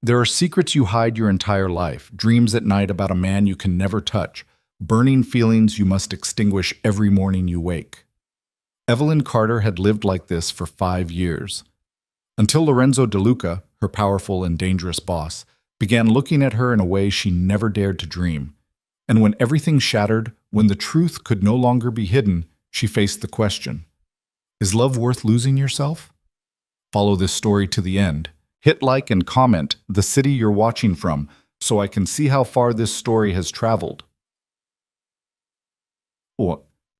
There are secrets you hide your entire life, dreams at night about a man you can never touch, burning feelings you must extinguish every morning you wake. Evelyn Carter had lived like this for 5 years, until Lorenzo DeLuca, her powerful and dangerous boss, began looking at her in a way she never dared to dream. And when everything shattered, when the truth could no longer be hidden, she faced the question, is love worth losing yourself? Follow this story to the end. Hit like and comment the city you're watching from so I can see how far this story has traveled.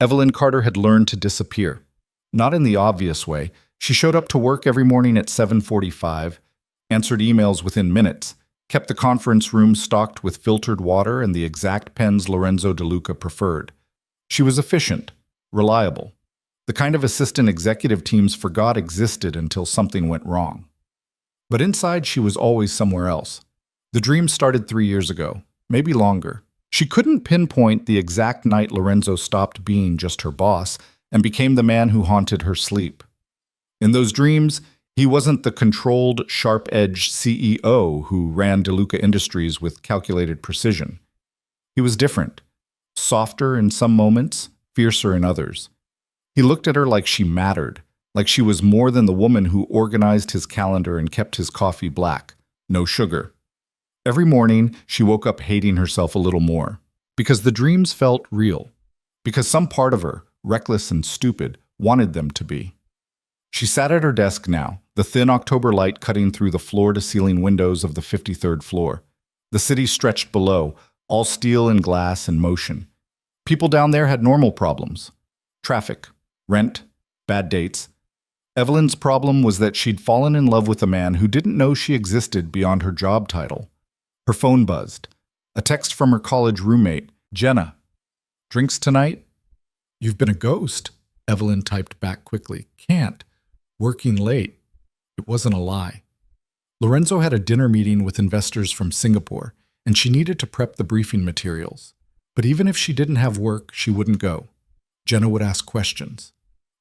Evelyn Carter had learned to disappear. Not in the obvious way. She showed up to work every morning at 7:45, answered emails within minutes, kept the conference room stocked with filtered water and the exact pens Lorenzo DeLuca preferred. She was efficient, reliable, the kind of assistant executive teams forgot existed until something went wrong. But inside, she was always somewhere else. The dream started 3 years ago, maybe longer. She couldn't pinpoint the exact night Lorenzo stopped being just her boss and became the man who haunted her sleep. In those dreams, he wasn't the controlled, sharp-edged CEO who ran DeLuca Industries with calculated precision. He was different, softer in some moments, fiercer in others. He looked at her like she mattered, like she was more than the woman who organized his calendar and kept his coffee black, no sugar. Every morning, she woke up hating herself a little more, because the dreams felt real, because some part of her, reckless and stupid, wanted them to be. She sat at her desk now, the thin October light cutting through the floor-to-ceiling windows of the 53rd floor. The city stretched below, all steel and glass and motion. People down there had normal problems. Traffic, rent, bad dates. Evelyn's problem was that she'd fallen in love with a man who didn't know she existed beyond her job title. Her phone buzzed. A text from her college roommate, Jenna. "Drinks tonight?" "You've been a ghost," Evelyn typed back quickly. "Can't. Working late." It wasn't a lie. Lorenzo had a dinner meeting with investors from Singapore, and she needed to prep the briefing materials. But even if she didn't have work, she wouldn't go. Jenna would ask questions.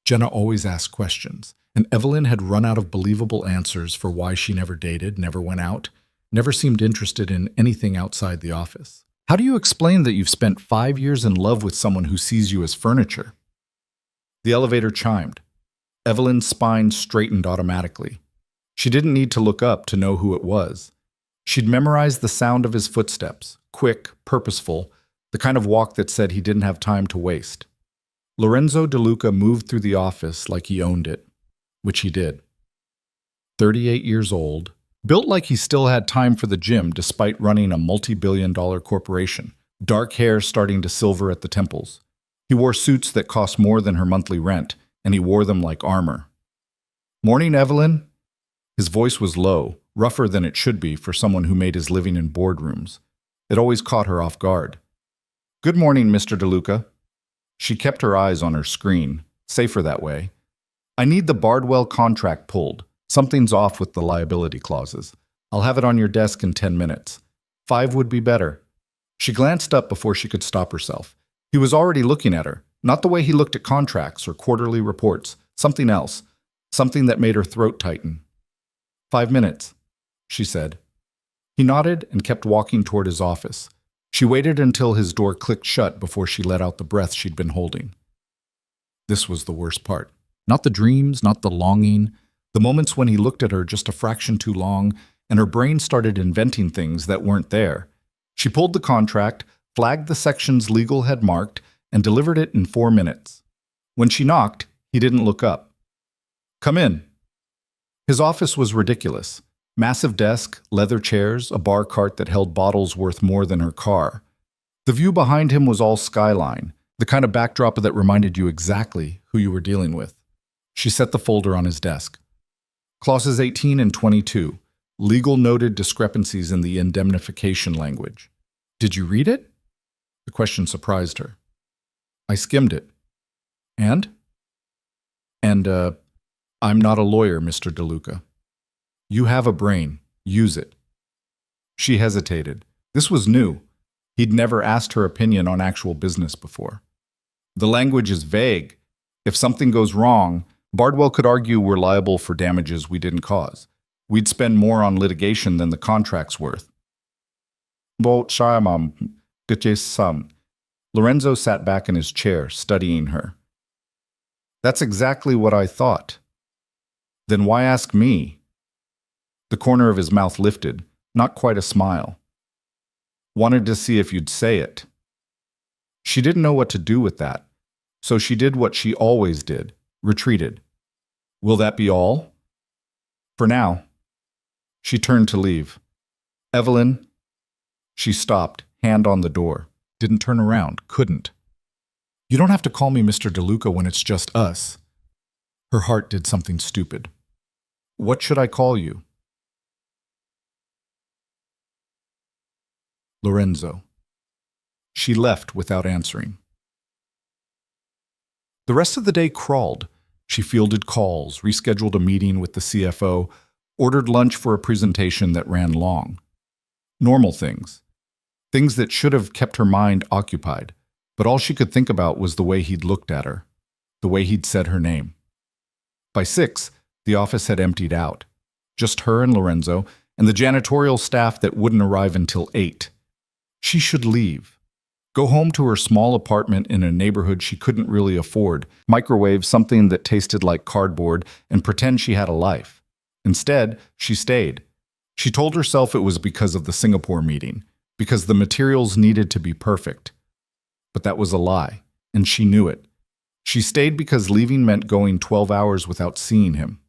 Jenna always asked questions, and Evelyn had run out of believable answers for why she never dated, never went out, never seemed interested in anything outside the office. How do you explain that you've spent 5 years in love with someone who sees you as furniture? The elevator chimed. Evelyn's spine straightened automatically. She didn't need to look up to know who it was. She'd memorized the sound of his footsteps, quick, purposeful, the kind of walk that said he didn't have time to waste. Lorenzo DeLuca moved through the office like he owned it, which he did. 38 years old, built like he still had time for the gym despite running a multi-billion-dollar corporation, dark hair starting to silver at the temples. He wore suits that cost more than her monthly rent, and he wore them like armor. "Morning, Evelyn." His voice was low, rougher than it should be for someone who made his living in boardrooms. It always caught her off guard. "Good morning, Mr. DeLuca." She kept her eyes on her screen, safer that way. "I need the Bardwell contract pulled. Something's off with the liability clauses. I'll have it on your desk in 10 minutes. 5 would be better." She glanced up before she could stop herself. He was already looking at her, not the way he looked at contracts or quarterly reports, something else, something that made her throat tighten. 5 minutes, she said. He nodded and kept walking toward his office. She waited until his door clicked shut before she let out the breath she'd been holding. This was the worst part. Not the dreams, not the longing, the moments when he looked at her just a fraction too long, and her brain started inventing things that weren't there. She pulled the contract, flagged the sections legal had marked, and delivered it in 4 minutes. When she knocked, he didn't look up. "Come in." His office was ridiculous. Massive desk, leather chairs, a bar cart that held bottles worth more than her car. The view behind him was all skyline, the kind of backdrop that reminded you exactly who you were dealing with. She set the folder on his desk. Clauses 18 and 22, legal noted discrepancies in the indemnification language. "Did you read it?" The question surprised her. "I skimmed it." And? I'm not a lawyer, Mr. DeLuca. You have a brain. Use it." She hesitated. This was new. He'd never asked her opinion on actual business before. "The language is vague. If something goes wrong, Bardwell could argue we're liable for damages we didn't cause. We'd spend more on litigation than the contract's worth. Lorenzo sat back in his chair, studying her. That's exactly what I thought. Then why ask me? The corner of his mouth lifted, not quite a smile. Wanted to see if you'd say it. She didn't know what to do with that, so she did what she always did, retreated. Will that be all? For now. She turned to leave. Evelyn. She stopped, hand on the door. Didn't turn around, couldn't. You don't have to call me Mr. DeLuca when it's just us. Her heart did something stupid. What should I call you? Lorenzo. She left without answering. The rest of the day crawled. She fielded calls, rescheduled a meeting with the CFO, ordered lunch for a presentation that ran long. Normal things. Things that should have kept her mind occupied, but all she could think about was the way he'd looked at her, the way he'd said her name. By 6, the office had emptied out. Just her and Lorenzo, and the janitorial staff that wouldn't arrive until 8. She should leave. Go home to her small apartment in a neighborhood she couldn't really afford, microwave something that tasted like cardboard, and pretend she had a life. Instead, she stayed. She told herself it was because of the Singapore meeting, because the materials needed to be perfect. But that was a lie, and she knew it. She stayed because leaving meant going 12 hours without seeing him.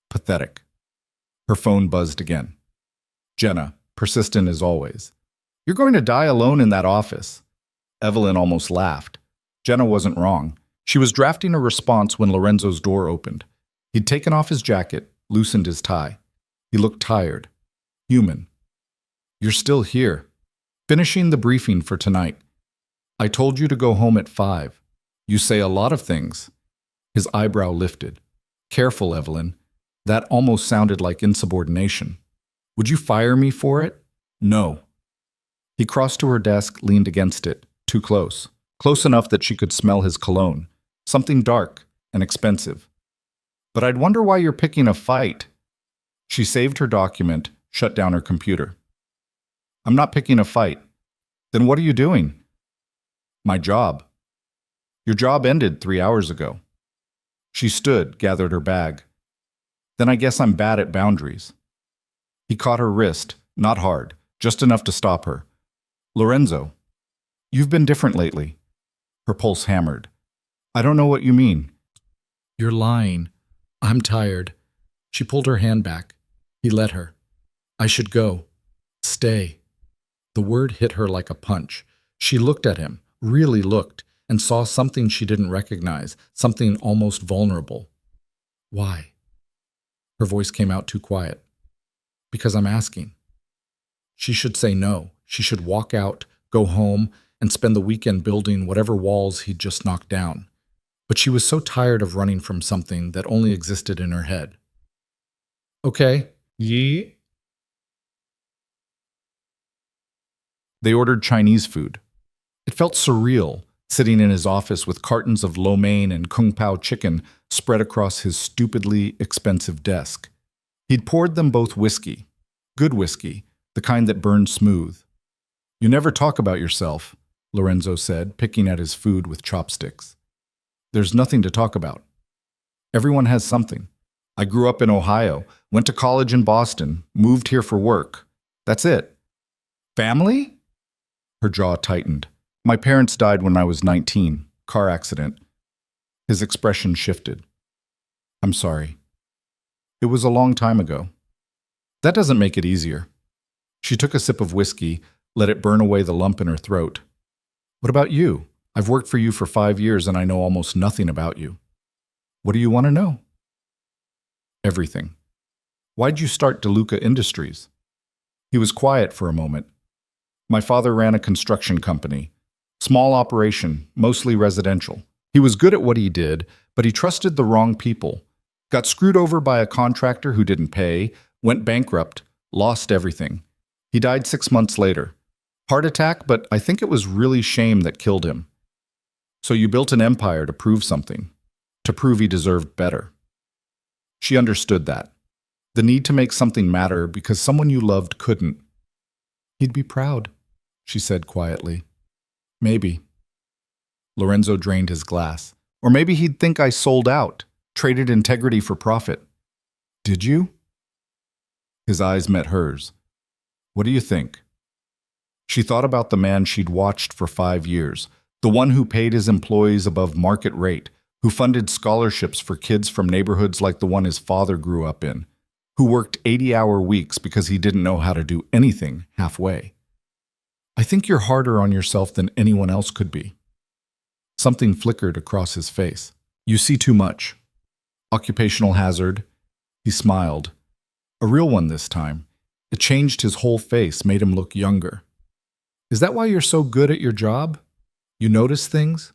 Pathetic. Her phone buzzed again. Jenna, persistent as always. You're going to die alone in that office. Evelyn almost laughed. Jenna wasn't wrong. She was drafting a response when Lorenzo's door opened. He'd taken off his jacket, loosened his tie. He looked tired. Human. You're still here. Finishing the briefing for tonight. I told you to go home at 5. You say a lot of things. His eyebrow lifted. Careful, Evelyn. That almost sounded like insubordination. Would you fire me for it? No. He crossed to her desk, leaned against it, too close. Close enough that she could smell his cologne. Something dark and expensive. But I'd wonder why you're picking a fight. She saved her document, shut down her computer. I'm not picking a fight. Then what are you doing? My job. Your job ended 3 hours ago. She stood, gathered her bag. Then I guess I'm bad at boundaries. He caught her wrist, not hard, just enough to stop her. Lorenzo, you've been different lately. Her pulse hammered. I don't know what you mean. You're lying. I'm tired. She pulled her hand back. He let her. I should go. Stay. The word hit her like a punch. She looked at him, really looked, and saw something she didn't recognize, something almost vulnerable. Why? Her voice came out too quiet. Because I'm asking. She should say no. She should walk out, go home, and spend the weekend building whatever walls he'd just knocked down. But she was so tired of running from something that only existed in her head. Okay. Ye? They ordered Chinese food. It felt surreal, sitting in his office with cartons of lo mein and kung pao chicken spread across his stupidly expensive desk. He'd poured them both whiskey. Good whiskey, the kind that burned smooth. You never talk about yourself, Lorenzo said, picking at his food with chopsticks. There's nothing to talk about. Everyone has something. I grew up in Ohio, went to college in Boston, moved here for work. That's it. Family? Her jaw tightened. My parents died when I was 19, car accident. His expression shifted. I'm sorry. It was a long time ago. That doesn't make it easier. She took a sip of whiskey, let it burn away the lump in her throat. What about you? I've worked for you for 5 years and I know almost nothing about you. What do you want to know? Everything. Why'd you start DeLuca Industries? He was quiet for a moment. My father ran a construction company. Small operation, mostly residential. He was good at what he did, but he trusted the wrong people. Got screwed over by a contractor who didn't pay, went bankrupt, lost everything. He died 6 months later. Heart attack, but I think it was really shame that killed him. So you built an empire to prove something, to prove he deserved better. She understood that. The need to make something matter because someone you loved couldn't. He'd be proud, she said quietly. Maybe. Lorenzo drained his glass. Or maybe he'd think I sold out, traded integrity for profit. Did you? His eyes met hers. What do you think? She thought about the man she'd watched for 5 years, the one who paid his employees above market rate, who funded scholarships for kids from neighborhoods like the one his father grew up in, who worked 80-hour weeks because he didn't know how to do anything halfway. I think you're harder on yourself than anyone else could be. Something flickered across his face. You see too much. Occupational hazard. He smiled. A real one this time. It changed his whole face, made him look younger. Is that why you're so good at your job? You notice things?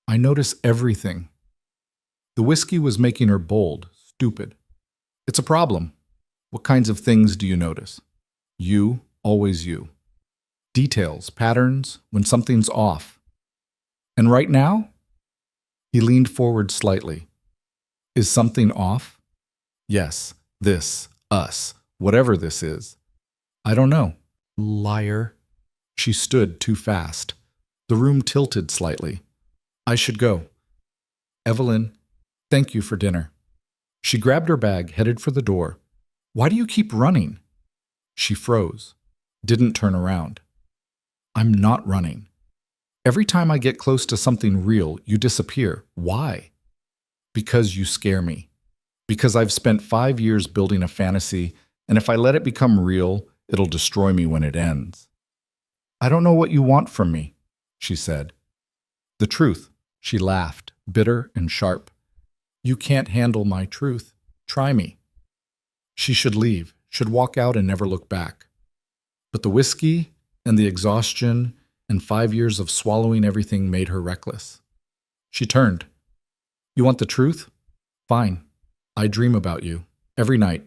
I notice everything. The whiskey was making her bold, stupid. It's a problem. What kinds of things do you notice? You, always you. Details, patterns, when something's off. And right now? He leaned forward slightly. Is something off? Yes, this, us, whatever this is. I don't know. Liar. She stood too fast. The room tilted slightly. I should go. Evelyn, thank you for dinner. She grabbed her bag, headed for the door. Why do you keep running? She froze, didn't turn around. I'm not running. Every time I get close to something real, you disappear. Why? Because you scare me. Because I've spent 5 years building a fantasy, and if I let it become real, it'll destroy me when it ends. I don't know what you want from me, she said. The truth, she laughed, bitter and sharp. You can't handle my truth. Try me. She should leave, should walk out and never look back. But the whiskey and the exhaustion and 5 years of swallowing everything made her reckless. She turned. You want the truth? Fine. I dream about you. Every night.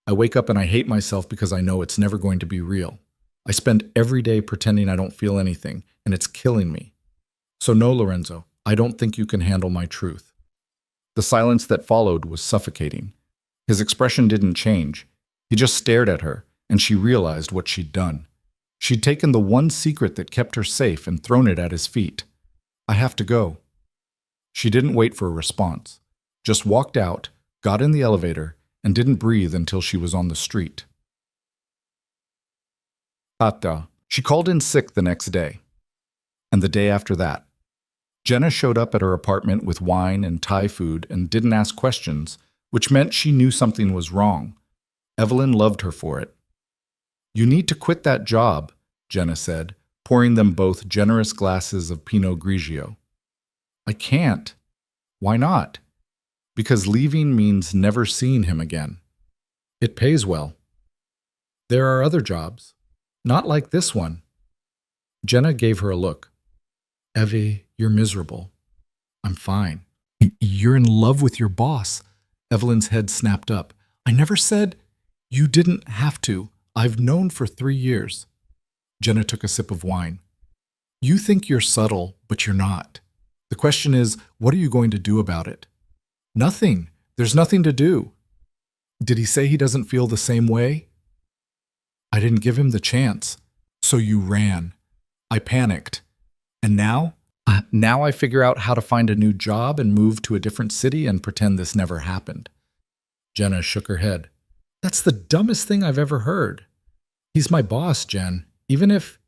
I wake up and I hate myself because I know it's never going to be real. I spend every day pretending I don't feel anything, and it's killing me. So no, Lorenzo, I don't think you can handle my truth. The silence that followed was suffocating. His expression didn't change. He just stared at her, and she realized what she'd done. She'd taken the one secret that kept her safe and thrown it at his feet. I have to go. She didn't wait for a response, just walked out, got in the elevator, and didn't breathe until she was on the street. Tata. She called in sick the next day, and the day after that. Jenna showed up at her apartment with wine and Thai food and didn't ask questions, which meant she knew something was wrong. Evelyn loved her for it. You need to quit that job, Jenna said, pouring them both generous glasses of Pinot Grigio. I can't. Why not? Because leaving means never seeing him again. It pays well. There are other jobs. Not like this one. Jenna gave her a look. Evie, you're miserable. I'm fine. You're in love with your boss. Evelyn's head snapped up. I never said you didn't have to. I've known for 3 years. Jenna took a sip of wine. You think you're subtle, but you're not. The question is, what are you going to do about it? Nothing. There's nothing to do. Did he say he doesn't feel the same way? I didn't give him the chance. So you ran. I panicked. And now? Now I figure out how to find a new job and move to a different city and pretend this never happened. Jenna shook her head. That's the dumbest thing I've ever heard. He's my boss, Jen. Even if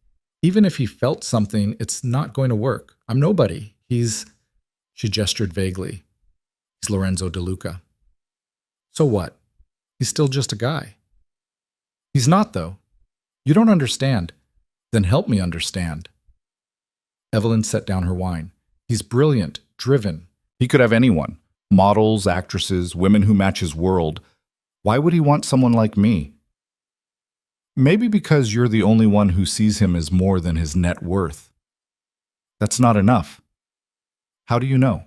he felt something, it's not going to work. I'm nobody. She gestured vaguely. He's Lorenzo De Luca. So what? He's still just a guy. He's not, though. You don't understand. Then help me understand. Evelyn set down her wine. He's brilliant, driven. He could have anyone. Models, actresses, women who match his world. Why would he want someone like me? Maybe because you're the only one who sees him as more than his net worth. That's not enough. How do you know?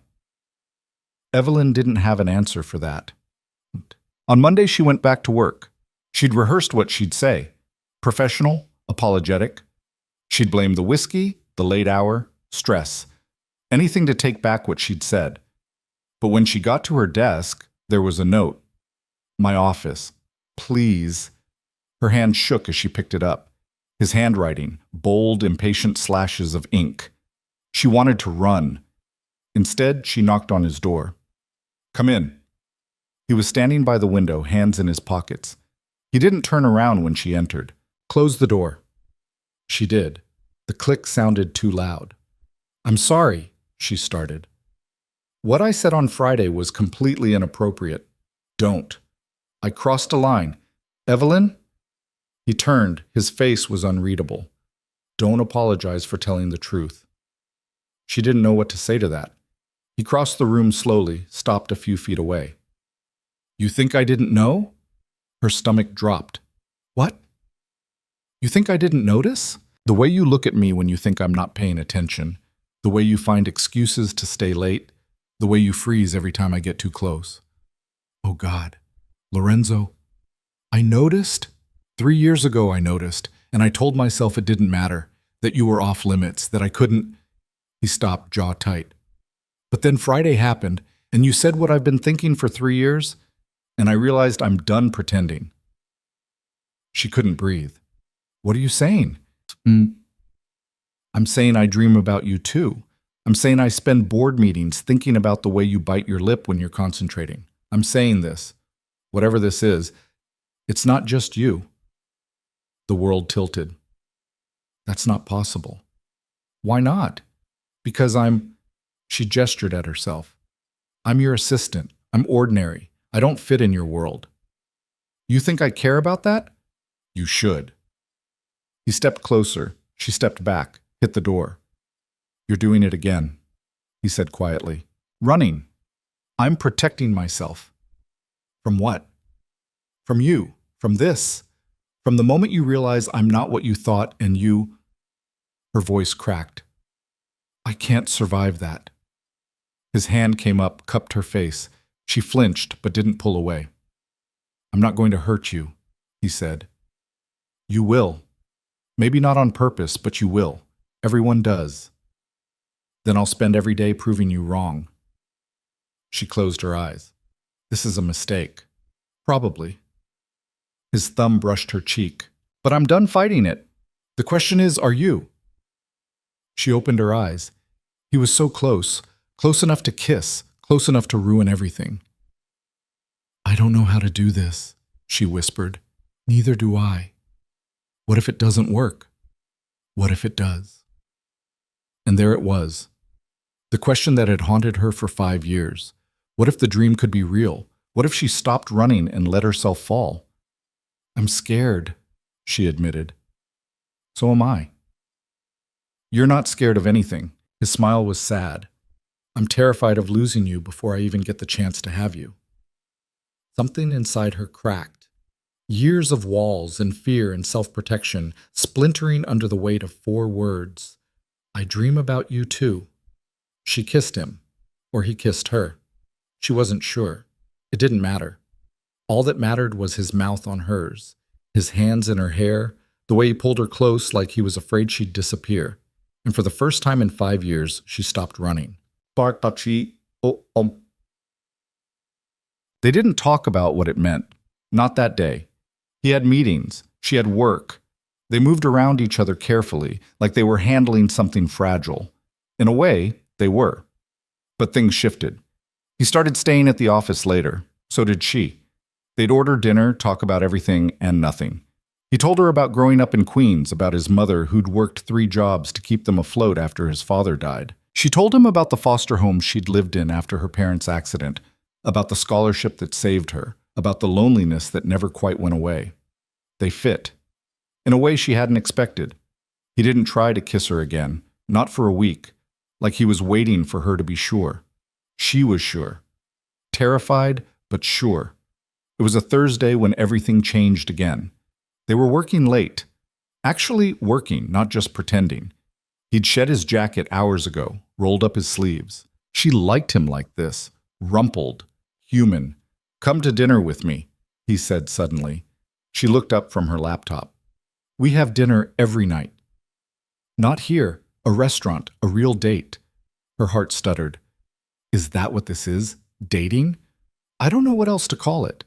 Evelyn didn't have an answer for that. On Monday, she went back to work. She'd rehearsed what she'd say. Professional, apologetic. She'd blame the whiskey, the late hour, stress. Anything to take back what she'd said. But when she got to her desk, there was a note. My office. Please. Her hand shook as she picked it up. His handwriting, bold, impatient slashes of ink. She wanted to run. Instead, she knocked on his door. Come in. He was standing by the window, hands in his pockets. He didn't turn around when she entered. Close the door. She did. The click sounded too loud. I'm sorry, she started. What I said on Friday was completely inappropriate. Don't. I crossed a line. Evelyn? He turned. His face was unreadable. Don't apologize for telling the truth. She didn't know what to say to that. He crossed the room slowly, stopped a few feet away. You think I didn't know? Her stomach dropped. What? You think I didn't notice? The way you look at me when you think I'm not paying attention, the way you find excuses to stay late, the way you freeze every time I get too close. Oh God, Lorenzo, I noticed. 3 years ago I noticed, and I told myself it didn't matter, that you were off limits, that I couldn't. He stopped, jaw tight. But then Friday happened, and you said what I've been thinking for 3 years, and I realized I'm done pretending. She couldn't breathe. What are you saying? I'm saying I dream about you too. I'm saying I spend board meetings thinking about the way you bite your lip when you're concentrating. I'm saying this. Whatever this is, it's not just you. The world tilted. That's not possible. Why not? Because She gestured at herself. I'm your assistant. I'm ordinary. I don't fit in your world. You think I care about that? You should. He stepped closer. She stepped back, hit the door. You're doing it again, he said quietly. Running. I'm protecting myself. From what? From you. From this. From the moment you realize I'm not what you thought and you... Her voice cracked. I can't survive that. His hand came up, cupped her face. She flinched, but didn't pull away. I'm not going to hurt you, he said. You will. Maybe not on purpose, but you will. Everyone does. Then I'll spend every day proving you wrong. She closed her eyes. This is a mistake. Probably. His thumb brushed her cheek. But I'm done fighting it. The question is, are you? She opened her eyes. He was so close, close enough to kiss, close enough to ruin everything. I don't know how to do this, she whispered. Neither do I. What if it doesn't work? What if it does? And there it was. The question that had haunted her for 5 years. What if the dream could be real? What if she stopped running and let herself fall? I'm scared, she admitted. So am I. You're not scared of anything. His smile was sad. I'm terrified of losing you before I even get the chance to have you. Something inside her cracked. Years of walls and fear and self-protection splintering under the weight of 4 words. I dream about you too. She kissed him, or he kissed her. She wasn't sure. It didn't matter. All that mattered was his mouth on hers, his hands in her hair, the way he pulled her close like he was afraid she'd disappear. And for the first time in 5 years, she stopped running. They didn't talk about what it meant. Not that day. He had meetings. She had work. They moved around each other carefully, like they were handling something fragile. In a way, they were. But things shifted. He started staying at the office later. So did she. They'd order dinner, talk about everything and nothing. He told her about growing up in Queens, about his mother who'd worked 3 jobs to keep them afloat after his father died. She told him about the foster home she'd lived in after her parents' accident, about the scholarship that saved her, about the loneliness that never quite went away. They fit. In a way she hadn't expected. He didn't try to kiss her again, not for a week, like he was waiting for her to be sure. She was sure. Terrified, but sure. It was a Thursday when everything changed again. They were working late. Actually working, not just pretending. He'd shed his jacket hours ago, rolled up his sleeves. She liked him like this, rumpled, human. Come to dinner with me, he said suddenly. She looked up from her laptop. We have dinner every night. Not here, a restaurant, a real date. Her heart stuttered. Is that what this is? Dating? I don't know what else to call it.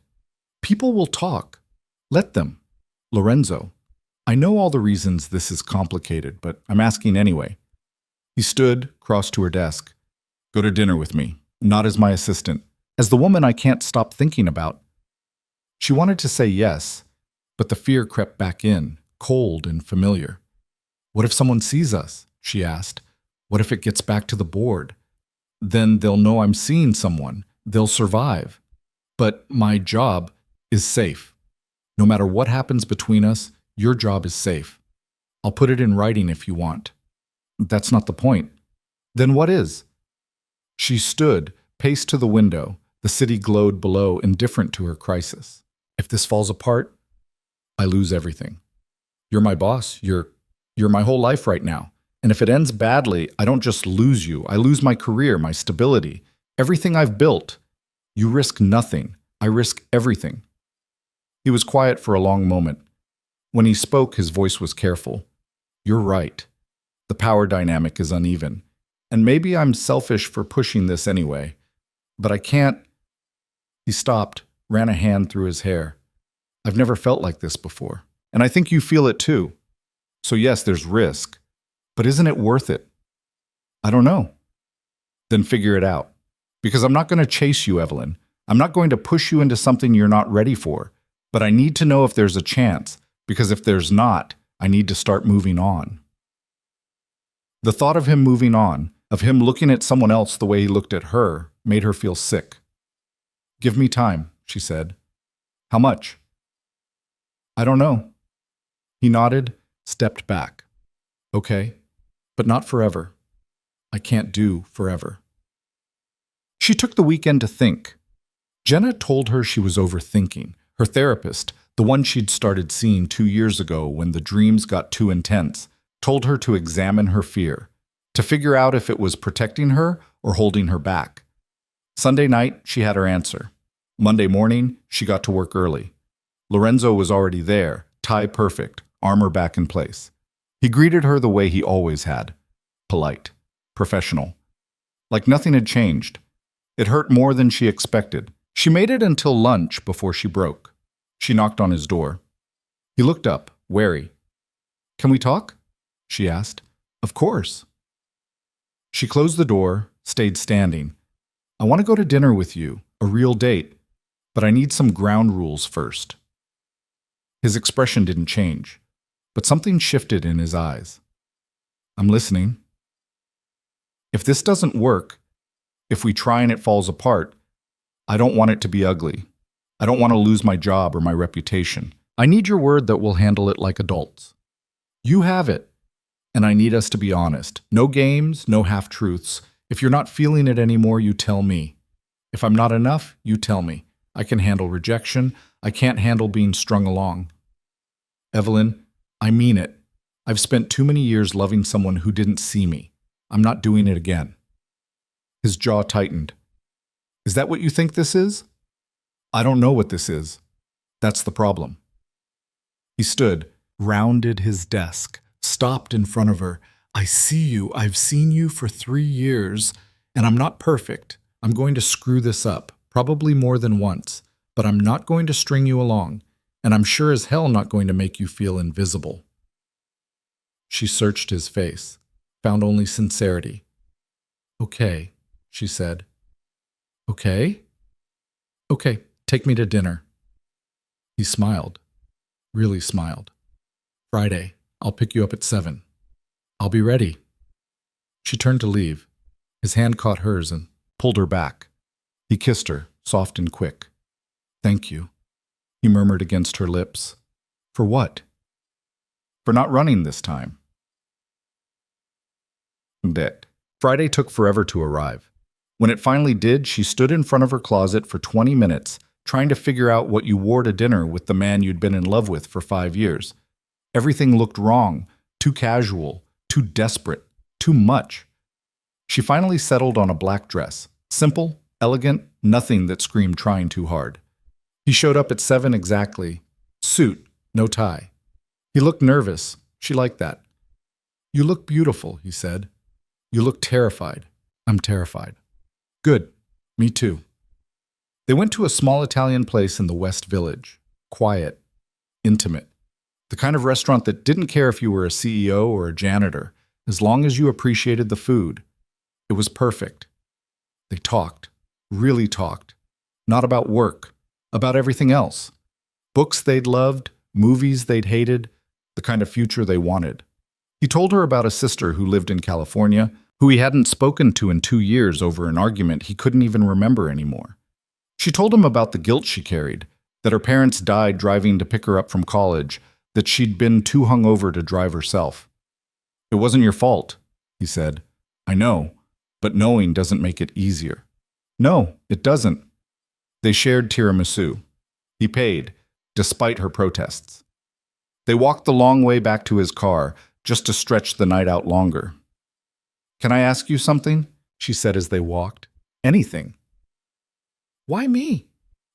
People will talk. Let them. Lorenzo, I know all the reasons this is complicated, but I'm asking anyway. He stood, crossed to her desk. Go to dinner with me, not as my assistant, as the woman I can't stop thinking about. She wanted to say yes, but the fear crept back in, cold and familiar. What if someone sees us? She asked. What if it gets back to the board? Then they'll know I'm seeing someone. They'll survive. But my job is safe. No matter what happens between us, your job is safe. I'll put it in writing if you want. That's not the point. Then what is? She stood, paced to the window. The city glowed below, indifferent to her crisis. If this falls apart, I lose everything. You're my boss. You're my whole life right now. And if it ends badly, I don't just lose you. I lose my career, my stability, everything I've built. You risk nothing. I risk everything. He was quiet for a long moment. When he spoke, his voice was careful. You're right. The power dynamic is uneven. And maybe I'm selfish for pushing this anyway. But I can't. He stopped, ran a hand through his hair. I've never felt like this before. And I think you feel it too. So yes, there's risk. But isn't it worth it? I don't know. Then figure it out. Because I'm not going to chase you, Evelyn. I'm not going to push you into something you're not ready for. But I need to know if there's a chance. Because if there's not, I need to start moving on. The thought of him moving on, of him looking at someone else the way he looked at her, made her feel sick. Give me time, she said. How much? I don't know. He nodded, stepped back. Okay, but not forever. I can't do forever. She took the weekend to think. Jenna told her she was overthinking. Her therapist, the one she'd started seeing 2 years ago when the dreams got too intense, told her to examine her fear, to figure out if it was protecting her or holding her back. Sunday night, she had her answer. Monday morning, she got to work early. Lorenzo was already there, tie perfect, armor back in place. He greeted her the way he always had. Polite, professional. Like nothing had changed. It hurt more than she expected. She made it until lunch before she broke. She knocked on his door. He looked up, wary. Can we talk? She asked. Of course. She closed the door, stayed standing. I want to go to dinner with you, a real date, but I need some ground rules first. His expression didn't change, but something shifted in his eyes. I'm listening. If this doesn't work, if we try and it falls apart, I don't want it to be ugly. I don't want to lose my job or my reputation. I need your word that we'll handle it like adults. You have it, and I need us to be honest. No games, no half-truths. If you're not feeling it anymore, you tell me. If I'm not enough, you tell me. I can handle rejection. I can't handle being strung along. Evelyn, I mean it. I've spent too many years loving someone who didn't see me. I'm not doing it again. His jaw tightened. Is that what you think this is? I don't know what this is. That's the problem. He stood, rounded his desk, stopped in front of her. I see you. I've seen you for 3 years, and I'm not perfect. I'm going to screw this up, probably more than once, but I'm not going to string you along, and I'm sure as hell not going to make you feel invisible. She searched his face, found only sincerity. Okay, she said. Okay? Okay, take me to dinner. He smiled, really smiled. Friday, I'll pick you up at 7. I'll be ready. She turned to leave. His hand caught hers and pulled her back. He kissed her, soft and quick. Thank you, he murmured against her lips. For what? For not running this time. That Friday took forever to arrive. When it finally did, she stood in front of her closet for 20 minutes, trying to figure out what you wore to dinner with the man you'd been in love with for 5 years. Everything looked wrong, too casual, too desperate, too much. She finally settled on a black dress. Simple, elegant, nothing that screamed trying too hard. He showed up at 7 exactly. Suit, no tie. He looked nervous. She liked that. You look beautiful, he said. You look terrified. I'm terrified. Good. Me too. They went to a small Italian place in the West Village. Quiet. intimate. The kind of restaurant that didn't care if you were a CEO or a janitor, as long as you appreciated the food. It was perfect. They talked, really talked. Not about work, about everything else. Books they'd loved, movies they'd hated, the kind of future they wanted. He told her about a sister who lived in California, who he hadn't spoken to in 2 years over an argument he couldn't even remember anymore. She told him about the guilt she carried, that her parents died driving to pick her up from college, that she'd been too hungover to drive herself. "It wasn't your fault," he said. "I know, but knowing doesn't make it easier." "No, it doesn't." They shared tiramisu. He paid, despite her protests. They walked the long way back to his car, just to stretch the night out longer. "Can I ask you something?" she said as they walked. "Anything." "Why me?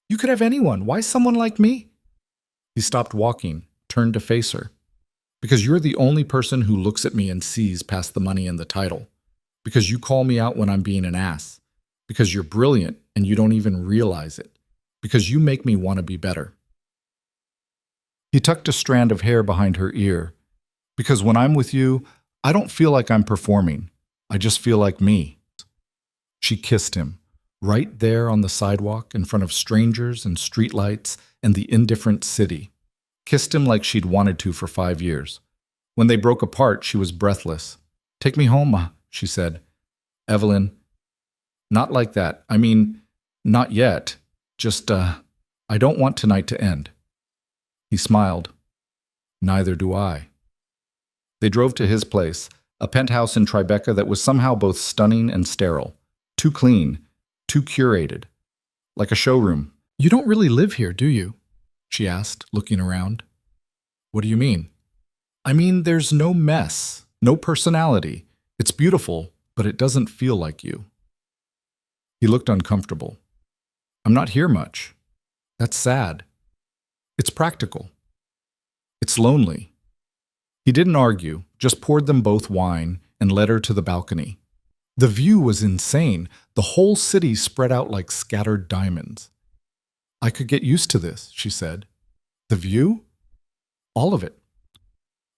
You could have anyone. Why someone like me?" He stopped walking, turned to face her. "Because you're the only person who looks at me and sees past the money and the title. Because you call me out when I'm being an ass. Because you're brilliant and you don't even realize it. Because you make me want to be better." He tucked a strand of hair behind her ear. "Because when I'm with you, I don't feel like I'm performing. I just feel like me." She kissed him, right there on the sidewalk in front of strangers and streetlights and the indifferent city. Kissed him like she'd wanted to for 5 years. When they broke apart, she was breathless. "Take me home, Ma," she said. "Evelyn, not like that. I mean, not yet. Just, I don't want tonight to end." He smiled. "Neither do I." They drove to his place, a penthouse in Tribeca that was somehow both stunning and sterile. Too clean, too curated. Like a showroom. "You don't really live here, do you?" she asked, looking around. "What do you mean?" "I mean, there's no mess, no personality. It's beautiful, but it doesn't feel like you." He looked uncomfortable. "I'm not here much. That's sad. It's practical. It's lonely." He didn't argue, just poured them both wine and led her to the balcony. The view was insane, the whole city spread out like scattered diamonds. "I could get used to this," she said. "The view? All of it."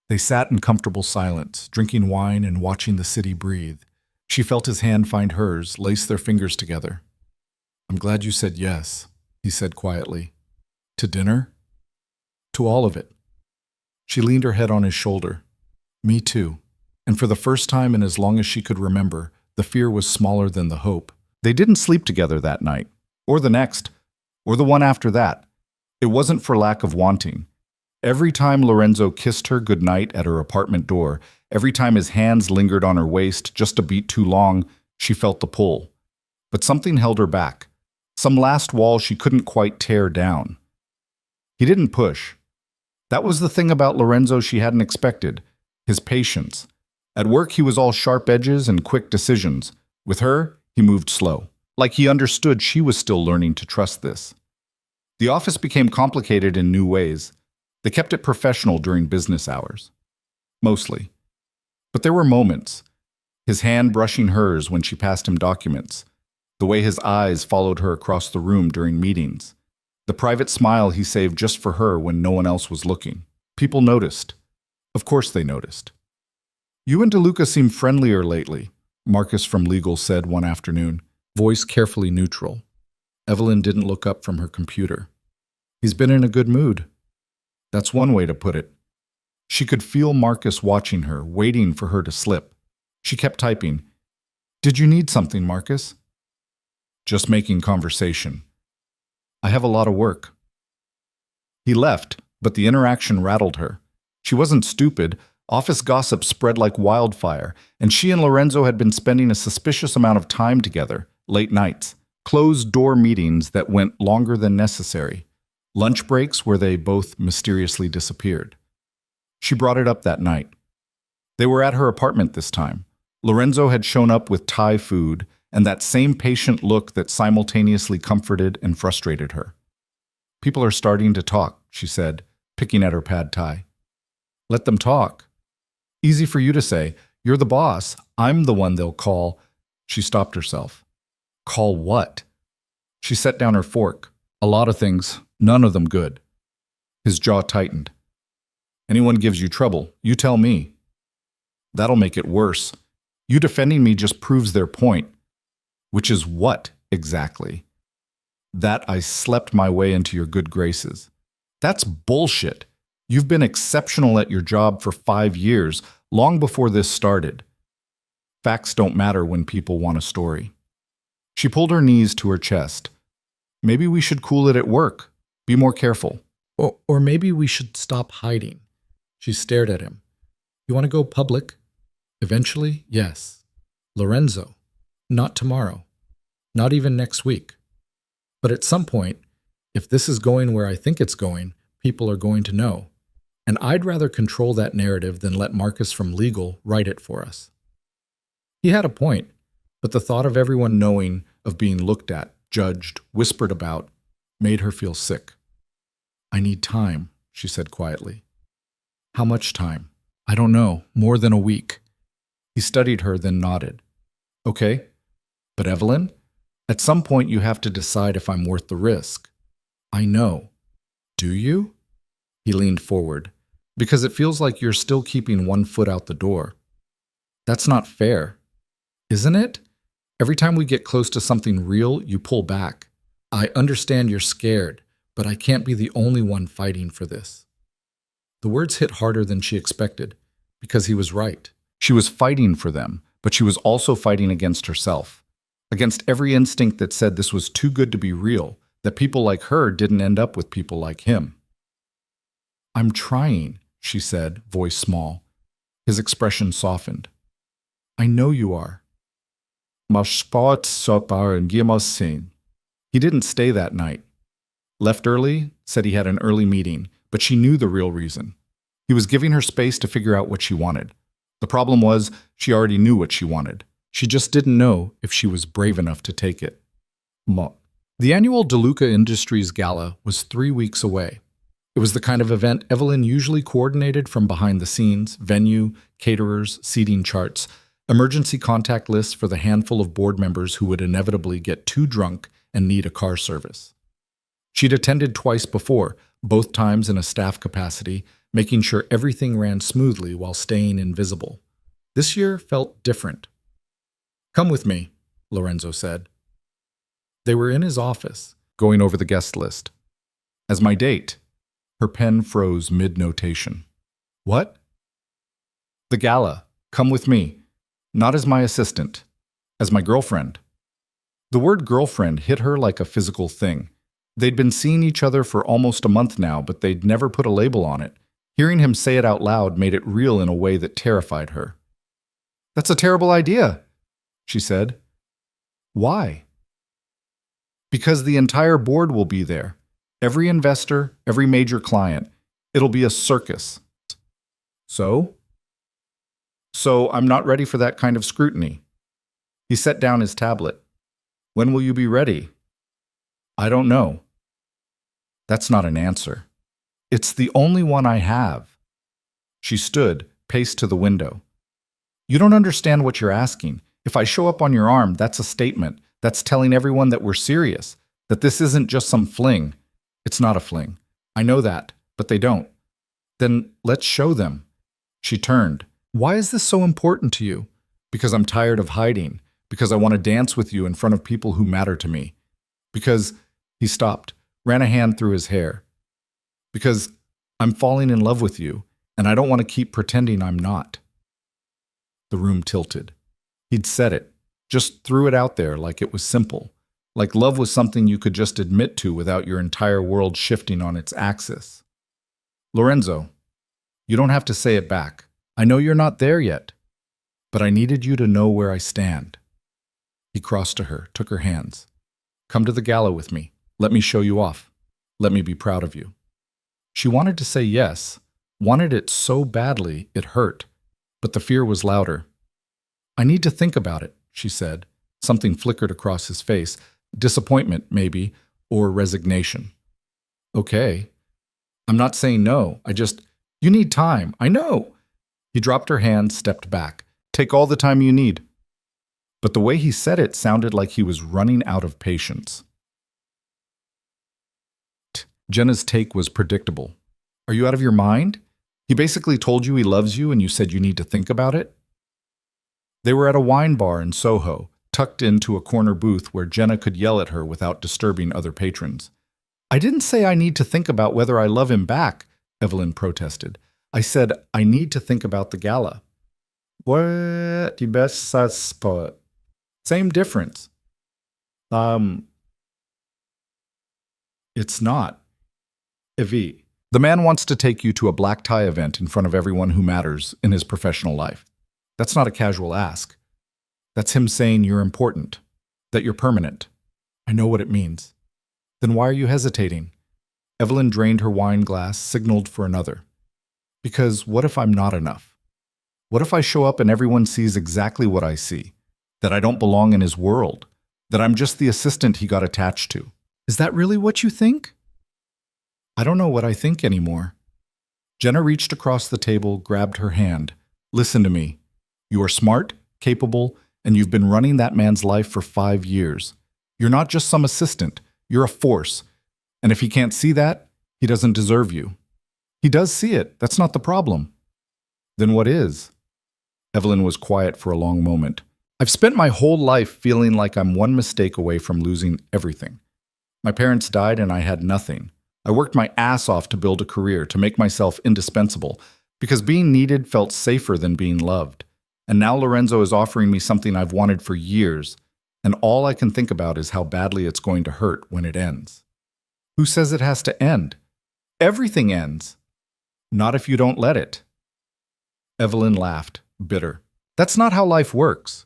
They sat in comfortable silence, drinking wine and watching the city breathe. She felt his hand find hers, lace their fingers together. "I'm glad you said yes," he said quietly. "To dinner?" "To all of it." She leaned her head on his shoulder. "Me too." And for the first time in as long as she could remember, the fear was smaller than the hope. They didn't sleep together that night, or the next, or the one after that. It wasn't for lack of wanting. Every time Lorenzo kissed her goodnight at her apartment door, every time his hands lingered on her waist just a beat too long, she felt the pull. But something held her back. Some last wall she couldn't quite tear down. He didn't push. That was the thing about Lorenzo she hadn't expected, his patience. At work he was all sharp edges and quick decisions. With her, he moved slow, like he understood she was still learning to trust this. The office became complicated in new ways. They kept it professional during business hours. Mostly. But there were moments. His hand brushing hers when she passed him documents. The way his eyes followed her across the room during meetings. The private smile he saved just for her when no one else was looking. People noticed. Of course they noticed. "You and DeLuca seem friendlier lately," Marcus from legal said one afternoon, voice carefully neutral. Evelyn didn't look up from her computer. "He's been in a good mood." That's one way to put it. She could feel Marcus watching her, waiting for her to slip. She kept typing. "Did you need something, Marcus?" "Just making conversation. I have a lot of work." He left, but the interaction rattled her. She wasn't stupid. Office gossip spread like wildfire, and she and Lorenzo had been spending a suspicious amount of time together, late nights, closed-door meetings that went longer than necessary, lunch breaks where they both mysteriously disappeared. She brought it up that night. They were at her apartment this time. Lorenzo had shown up with Thai food and that same patient look that simultaneously comforted and frustrated her. "People are starting to talk," she said, picking at her pad thai. "Let them talk." "Easy for you to say. You're the boss. I'm the one they'll call." She stopped herself. "Call what?" She set down her fork. "A lot of things, none of them good." His jaw tightened. Anyone gives you trouble, you tell me. That'll make it worse. You defending me just proves their point. Which is what, exactly? That I slept my way into your good graces. That's bullshit. You've been exceptional at your job for 5 years, long before this started. Facts don't matter when people want a story. She pulled her knees to her chest. Maybe we should cool it at work. Be more careful. Or maybe we should stop hiding. She stared at him. You want to go public? Eventually, yes. Lorenzo, not tomorrow. Not even next week. But at some point, if this is going where I think it's going, people are going to know. And I'd rather control that narrative than let Marcus from legal write it for us. He had a point, but the thought of everyone knowing, of being looked at, judged, whispered about, made her feel sick. I need time, she said quietly. How much time? I don't know, more than a week. He studied her, then nodded. Okay, but Evelyn, at some point you have to decide if I'm worth the risk. I know. Do you? He leaned forward. Because it feels like you're still keeping one foot out the door. That's not fair. Isn't it? Every time we get close to something real, you pull back. I understand you're scared, but I can't be the only one fighting for this. The words hit harder than she expected, because he was right. She was fighting for them, but she was also fighting against herself. Against every instinct that said this was too good to be real, that people like her didn't end up with people like him. I'm trying, she said, voice small. His expression softened. I know you are. He didn't stay that night. Left early, said he had an early meeting, but she knew the real reason. He was giving her space to figure out what she wanted. The problem was, she already knew what she wanted. She just didn't know if she was brave enough to take it. The annual DeLuca Industries Gala was 3 weeks away. It was the kind of event Evelyn usually coordinated from behind the scenes, venue, caterers, seating charts, emergency contact lists for the handful of board members who would inevitably get too drunk and need a car service. She'd attended twice before, both times in a staff capacity, making sure everything ran smoothly while staying invisible. This year felt different. Come with me, Lorenzo said. They were in his office, going over the guest list. As my date. Her pen froze mid-notation. What? The gala. Come with me. Not as my assistant. As my girlfriend. The word girlfriend hit her like a physical thing. They'd been seeing each other for almost a month now, but they'd never put a label on it. Hearing him say it out loud made it real in a way that terrified her. That's a terrible idea, she said. Why? Because the entire board will be there. Every investor, every major client. It'll be a circus. So? So I'm not ready for that kind of scrutiny. He set down his tablet. When will you be ready? I don't know. That's not an answer. It's the only one I have. She stood, paced to the window. You don't understand what you're asking. If I show up on your arm, that's a statement. That's telling everyone that we're serious, that this isn't just some fling. It's not a fling. I know that, but they don't. Then let's show them. She turned. Why is this so important to you? Because I'm tired of hiding. Because I want to dance with you in front of people who matter to me. Because, he stopped, ran a hand through his hair. Because I'm falling in love with you, and I don't want to keep pretending I'm not. The room tilted. He'd said it, just threw it out there like it was simple. Like love was something you could just admit to without your entire world shifting on its axis. Lorenzo, you don't have to say it back. I know you're not there yet, but I needed you to know where I stand. He crossed to her, took her hands. Come to the gala with me. Let me show you off. Let me be proud of you. She wanted to say yes, wanted it so badly it hurt, but the fear was louder. I need to think about it, she said. Something flickered across his face. Disappointment, maybe, or resignation. Okay. I'm not saying no. You need time. I know. He dropped her hand, stepped back. Take all the time you need. But the way he said it sounded like he was running out of patience. Jenna's take was predictable. Are you out of your mind? He basically told you he loves you and you said you need to think about it? They were at a wine bar in Soho, tucked into a corner booth where Jenna could yell at her without disturbing other patrons. I didn't say I need to think about whether I love him back, Evelyn protested. I said I need to think about the gala. What the best spot? Same difference. It's not. Evie. The man wants to take you to a black tie event in front of everyone who matters in his professional life. That's not a casual ask. That's him saying you're important, that you're permanent. I know what it means. Then why are you hesitating? Evelyn drained her wine glass, signaled for another. Because what if I'm not enough? What if I show up and everyone sees exactly what I see? That I don't belong in his world? That I'm just the assistant he got attached to? Is that really what you think? I don't know what I think anymore. Jenna reached across the table, grabbed her hand. Listen to me. You are smart, capable, and you've been running that man's life for 5 years. You're not just some assistant. You're a force. And if he can't see that, he doesn't deserve you. He does see it. That's not the problem. Then what is? Evelyn was quiet for a long moment. I've spent my whole life feeling like I'm one mistake away from losing everything. My parents died and I had nothing. I worked my ass off to build a career, to make myself indispensable, because being needed felt safer than being loved. And now Lorenzo is offering me something I've wanted for years, and all I can think about is how badly it's going to hurt when it ends. Who says it has to end? Everything ends. Not if you don't let it. Evelyn laughed, bitter. That's not how life works.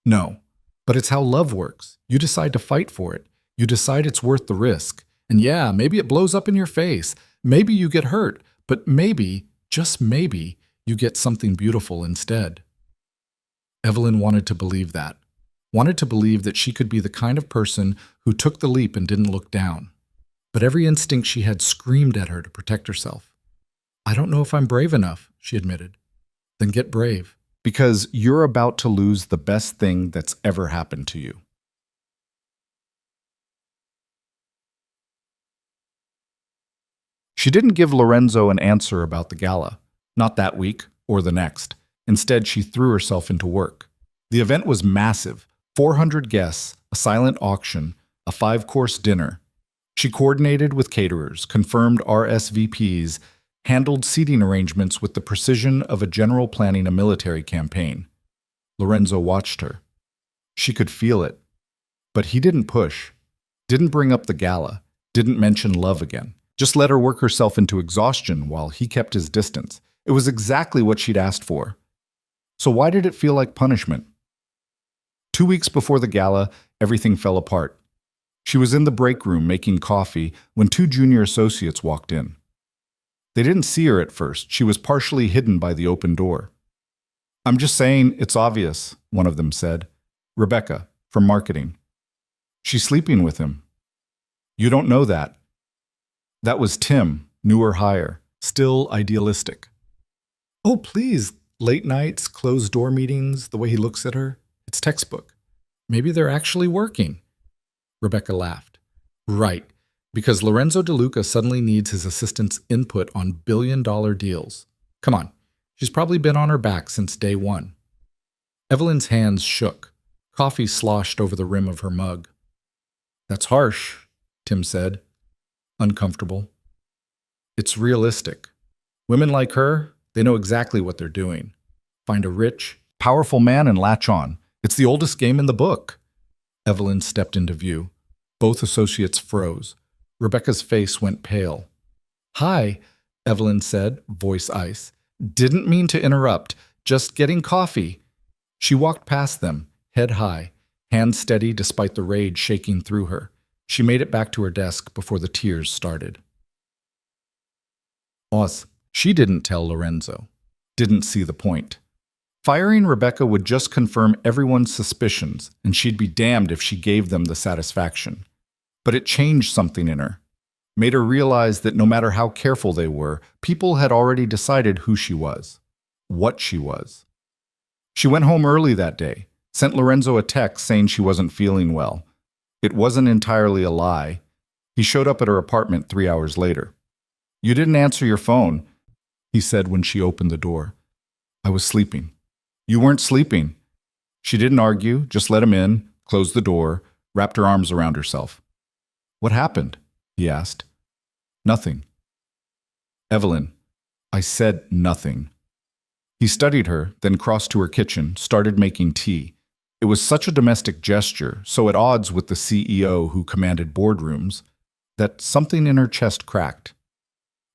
No, but it's how love works. You decide to fight for it. You decide it's worth the risk. And yeah, maybe it blows up in your face. Maybe you get hurt, but maybe, just maybe, you get something beautiful instead. Evelyn wanted to believe that. Wanted to believe that she could be the kind of person who took the leap and didn't look down. But every instinct she had screamed at her to protect herself. I don't know if I'm brave enough, she admitted. Then get brave. Because you're about to lose the best thing that's ever happened to you. She didn't give Lorenzo an answer about the gala, not that week or the next. Instead, she threw herself into work. The event was massive, 400 guests, a silent auction, a 5-course dinner. She coordinated with caterers, confirmed RSVPs, handled seating arrangements with the precision of a general planning a military campaign. Lorenzo watched her. She could feel it. But he didn't push, didn't bring up the gala, didn't mention love again. Just let her work herself into exhaustion while he kept his distance. It was exactly what she'd asked for. So why did it feel like punishment? 2 weeks before the gala, everything fell apart. She was in the break room making coffee when 2 junior associates walked in. They didn't see her at first. She was partially hidden by the open door. I'm just saying, it's obvious, one of them said. Rebecca, from marketing. She's sleeping with him. You don't know that. That was Tim, newer hire, still idealistic. Oh, please, late nights, closed-door meetings, the way he looks at her. It's textbook. Maybe they're actually working. Rebecca laughed. Right, because Lorenzo DeLuca suddenly needs his assistant's input on billion-dollar deals. Come on, she's probably been on her back since day one. Evelyn's hands shook. Coffee sloshed over the rim of her mug. That's harsh, Tim said. Uncomfortable. It's realistic. Women like her, they know exactly what they're doing. Find a rich, powerful man and latch on. It's the oldest game in the book. Evelyn stepped into view. Both associates froze. Rebecca's face went pale. Hi, Evelyn said, voice ice. Didn't mean to interrupt. Just getting coffee. She walked past them, head high, hands steady despite the rage shaking through her. She made it back to her desk before the tears started. Oz, she didn't tell Lorenzo. Didn't see the point. Firing Rebecca would just confirm everyone's suspicions, and she'd be damned if she gave them the satisfaction. But it changed something in her. Made her realize that no matter how careful they were, people had already decided who she was, what she was. She went home early that day, sent Lorenzo a text saying she wasn't feeling well. It wasn't entirely a lie. He showed up at her apartment 3 hours later. You didn't answer your phone, he said when she opened the door. I was sleeping. You weren't sleeping. She didn't argue, just let him in, closed the door, wrapped her arms around herself. What happened? He asked. Nothing. Evelyn, I said nothing. He studied her, then crossed to her kitchen, started making tea. It was such a domestic gesture, so at odds with the CEO who commanded boardrooms, that something in her chest cracked.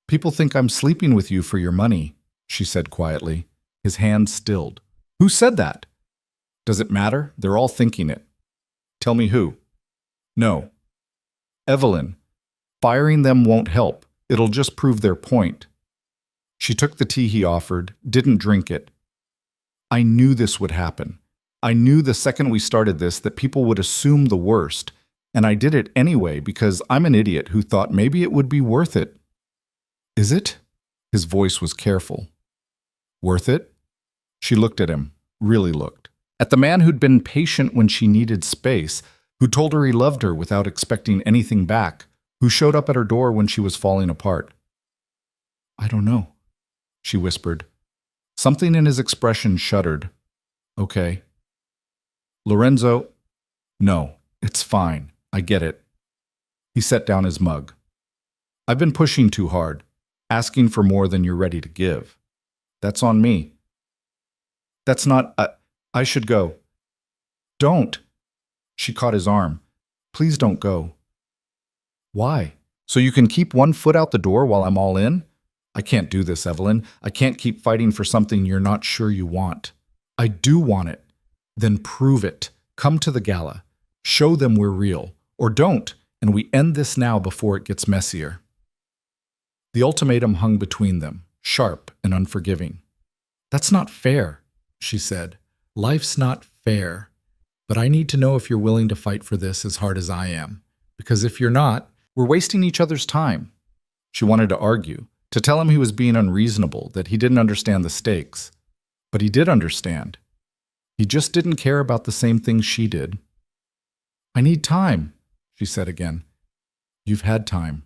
People think I'm sleeping with you for your money, she said quietly. His hand stilled. Who said that? Does it matter? They're all thinking it. Tell me who. No. Evelyn, firing them won't help. It'll just prove their point. She took the tea he offered, didn't drink it. I knew this would happen. I knew the second we started this that people would assume the worst, and I did it anyway because I'm an idiot who thought maybe it would be worth it. Is it? His voice was careful. Worth it? She looked at him, really looked. At the man who'd been patient when she needed space, who told her he loved her without expecting anything back, who showed up at her door when she was falling apart. I don't know, she whispered. Something in his expression shuddered. Okay. Lorenzo, no, it's fine. I get it. He set down his mug. I've been pushing too hard, asking for more than you're ready to give. That's on me. That's not, I should go. Don't. She caught his arm. Please don't go. Why? So you can keep one foot out the door while I'm all in? I can't do this, Evelyn. I can't keep fighting for something you're not sure you want. I do want it. Then prove it. Come to the gala. Show them we're real. Or don't, and we end this now before it gets messier. The ultimatum hung between them, sharp and unforgiving. That's not fair, she said. Life's not fair. But I need to know if you're willing to fight for this as hard as I am. Because if you're not, we're wasting each other's time. She wanted to argue, to tell him he was being unreasonable, that he didn't understand the stakes. But he did understand. He just didn't care about the same things she did. I need time, she said again. You've had time.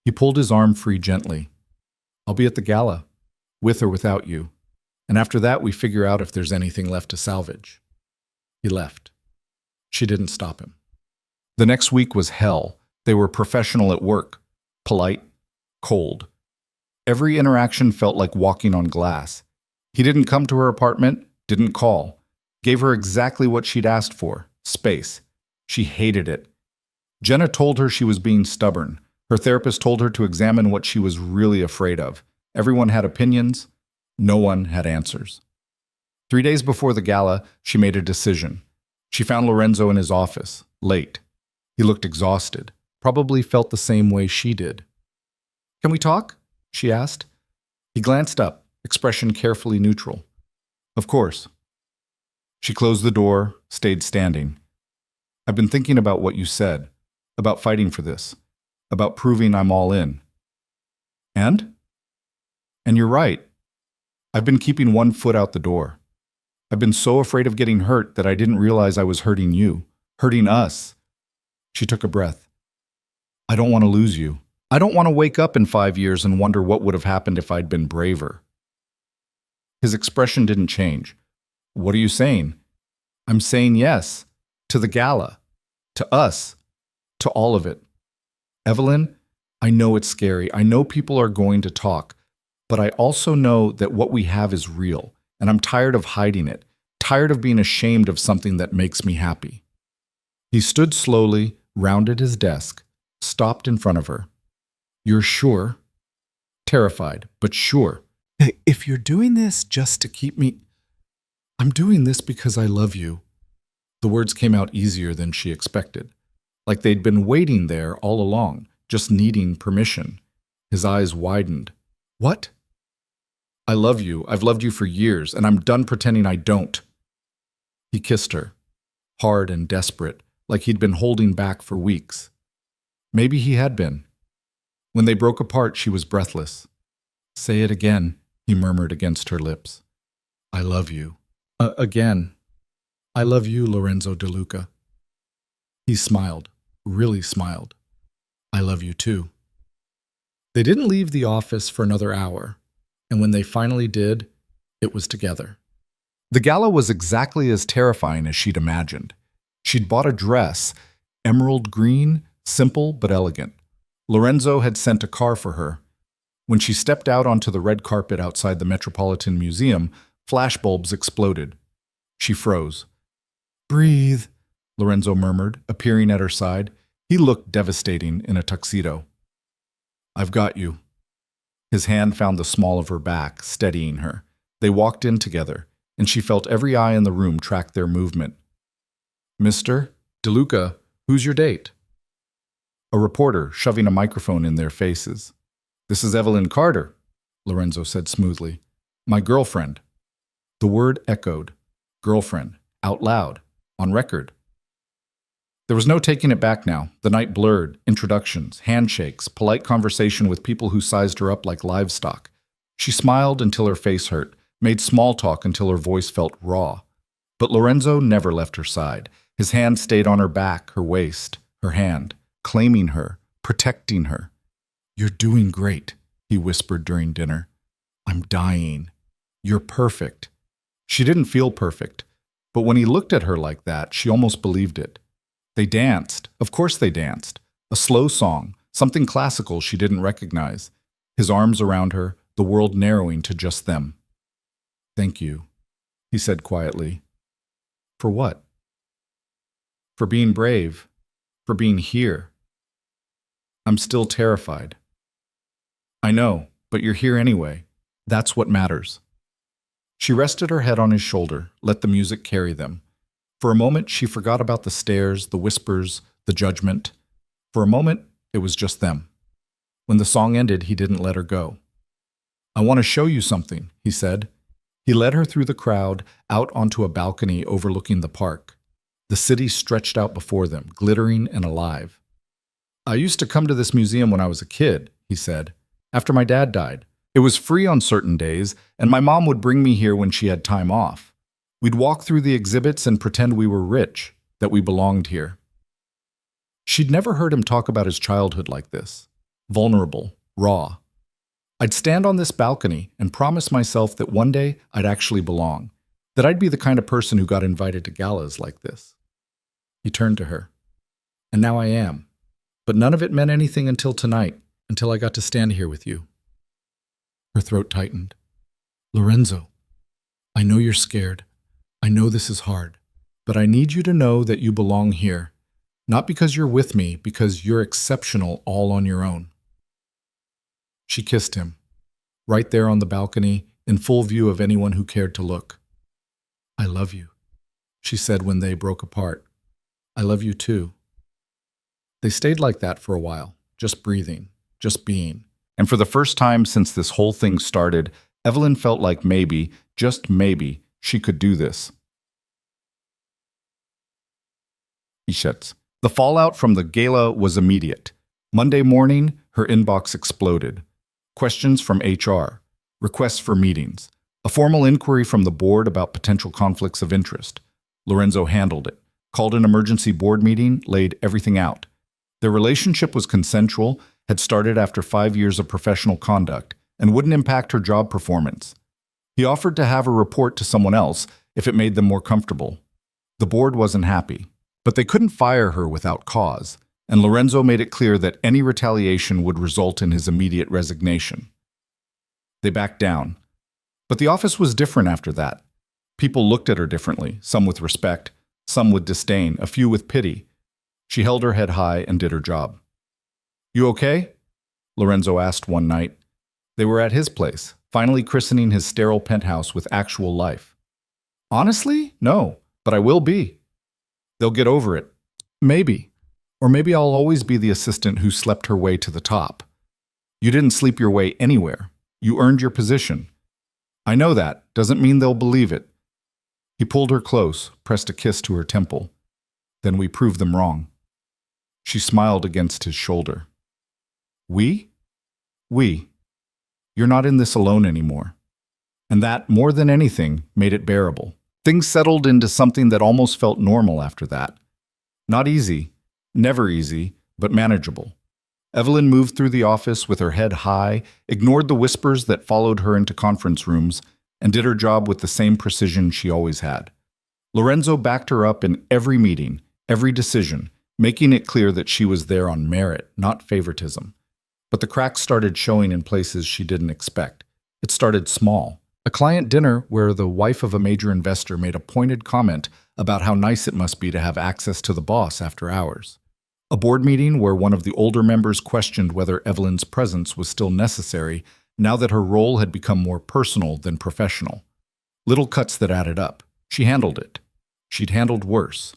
He pulled his arm free gently. I'll be at the gala, with or without you. And after that, we figure out if there's anything left to salvage. He left. She didn't stop him. The next week was hell. They were professional at work, polite, cold. Every interaction felt like walking on glass. He didn't come to her apartment, didn't call. Gave her exactly what she'd asked for, space. She hated it. Jenna told her she was being stubborn. Her therapist told her to examine what she was really afraid of. Everyone had opinions. No one had answers. 3 days before the gala, she made a decision. She found Lorenzo in his office, late. He looked exhausted, probably felt the same way she did. Can we talk? She asked. He glanced up, expression carefully neutral. Of course. She closed the door, stayed standing. I've been thinking about what you said, about fighting for this, about proving I'm all in. And? And you're right. I've been keeping one foot out the door. I've been so afraid of getting hurt that I didn't realize I was hurting you, hurting us. She took a breath. I don't want to lose you. I don't want to wake up in 5 years and wonder what would have happened if I'd been braver. His expression didn't change. What are you saying? I'm saying yes. To the gala. To us. To all of it. Evelyn, I know it's scary. I know people are going to talk. But I also know that what we have is real. And I'm tired of hiding it. Tired of being ashamed of something that makes me happy. He stood slowly, rounded his desk, stopped in front of her. You're sure? Terrified, but sure. If you're doing this just to keep me... I'm doing this because I love you. The words came out easier than she expected. Like they'd been waiting there all along, just needing permission. His eyes widened. What? I love you. I've loved you for years, and I'm done pretending I don't. He kissed her, hard and desperate, like he'd been holding back for weeks. Maybe he had been. When they broke apart, she was breathless. Say it again, he murmured against her lips. I love you. Again. I love you, Lorenzo De Luca. He smiled, really smiled. I love you too. They didn't leave the office for another hour, and when they finally did, it was together. The gala was exactly as terrifying as she'd imagined. She'd bought a dress, emerald green, simple but elegant. Lorenzo had sent a car for her. When she stepped out onto the red carpet outside the Metropolitan Museum, flashbulbs exploded. She froze. "Breathe," Lorenzo murmured, appearing at her side. He looked devastating in a tuxedo. "I've got you." His hand found the small of her back, steadying her. They walked in together, and she felt every eye in the room track their movement. "Mr. DeLuca, who's your date?" A reporter shoving a microphone in their faces. "This is Evelyn Carter," Lorenzo said smoothly. "My girlfriend." The word echoed. Girlfriend. Out loud. On record. There was no taking it back now. The night blurred. Introductions, handshakes, polite conversation with people who sized her up like livestock. She smiled until her face hurt, made small talk until her voice felt raw. But Lorenzo never left her side. His hand stayed on her back, her waist, her hand, claiming her, protecting her. "You're doing great," he whispered during dinner. "I'm dying. You're perfect." She didn't feel perfect, but when he looked at her like that, she almost believed it. They danced. Of course they danced. A slow song, something classical she didn't recognize. His arms around her, the world narrowing to just them. "Thank you," he said quietly. "For what?" "For being brave. For being here." "I'm still terrified." "I know, but you're here anyway. That's what matters." She rested her head on his shoulder, let the music carry them. For a moment, she forgot about the stares, the whispers, the judgment. For a moment, it was just them. When the song ended, he didn't let her go. "I want to show you something," he said. He led her through the crowd, out onto a balcony overlooking the park. The city stretched out before them, glittering and alive. "I used to come to this museum when I was a kid," he said, "after my dad died. It was free on certain days, and my mom would bring me here when she had time off. We'd walk through the exhibits and pretend we were rich, that we belonged here." She'd never heard him talk about his childhood like this. Vulnerable, raw. "I'd stand on this balcony and promise myself that one day I'd actually belong, that I'd be the kind of person who got invited to galas like this." He turned to her. "And now I am. But none of it meant anything until tonight, until I got to stand here with you." Her throat tightened. "Lorenzo, I know you're scared. I know this is hard. But I need you to know that you belong here. Not because you're with me, because you're exceptional all on your own." She kissed him, right there on the balcony, in full view of anyone who cared to look. "I love you," she said when they broke apart. "I love you too." They stayed like that for a while, just breathing, just being. And for the first time since this whole thing started, Evelyn felt like maybe, just maybe, she could do this. The fallout from the gala was immediate. Monday morning, her inbox exploded. Questions from HR, requests for meetings, a formal inquiry from the board about potential conflicts of interest. Lorenzo handled it, called an emergency board meeting, laid everything out. Their relationship was consensual, had started after 5 years of professional conduct, and wouldn't impact her job performance. He offered to have her report to someone else if it made them more comfortable. The board wasn't happy, but they couldn't fire her without cause, and Lorenzo made it clear that any retaliation would result in his immediate resignation. They backed down. But the office was different after that. People looked at her differently, some with respect, some with disdain, a few with pity. She held her head high and did her job. "You okay?" Lorenzo asked one night. They were at his place, finally christening his sterile penthouse with actual life. "Honestly, no, but I will be. They'll get over it. Maybe. Or maybe I'll always be the assistant who slept her way to the top. You didn't sleep your way anywhere. You earned your position. I know that. Doesn't mean they'll believe it." He pulled her close, pressed a kiss to her temple. "Then we proved them wrong." She smiled against his shoulder. "We? We. You're not in this alone anymore." And that, more than anything, made it bearable. Things settled into something that almost felt normal after that. Not easy, never easy, but manageable. Evelyn moved through the office with her head high, ignored the whispers that followed her into conference rooms, and did her job with the same precision she always had. Lorenzo backed her up in every meeting, every decision, making it clear that she was there on merit, not favoritism. But the cracks started showing in places she didn't expect. It started small. A client dinner where the wife of a major investor made a pointed comment about how nice it must be to have access to the boss after hours. A board meeting where one of the older members questioned whether Evelyn's presence was still necessary now that her role had become more personal than professional. Little cuts that added up. She handled it. She'd handled worse.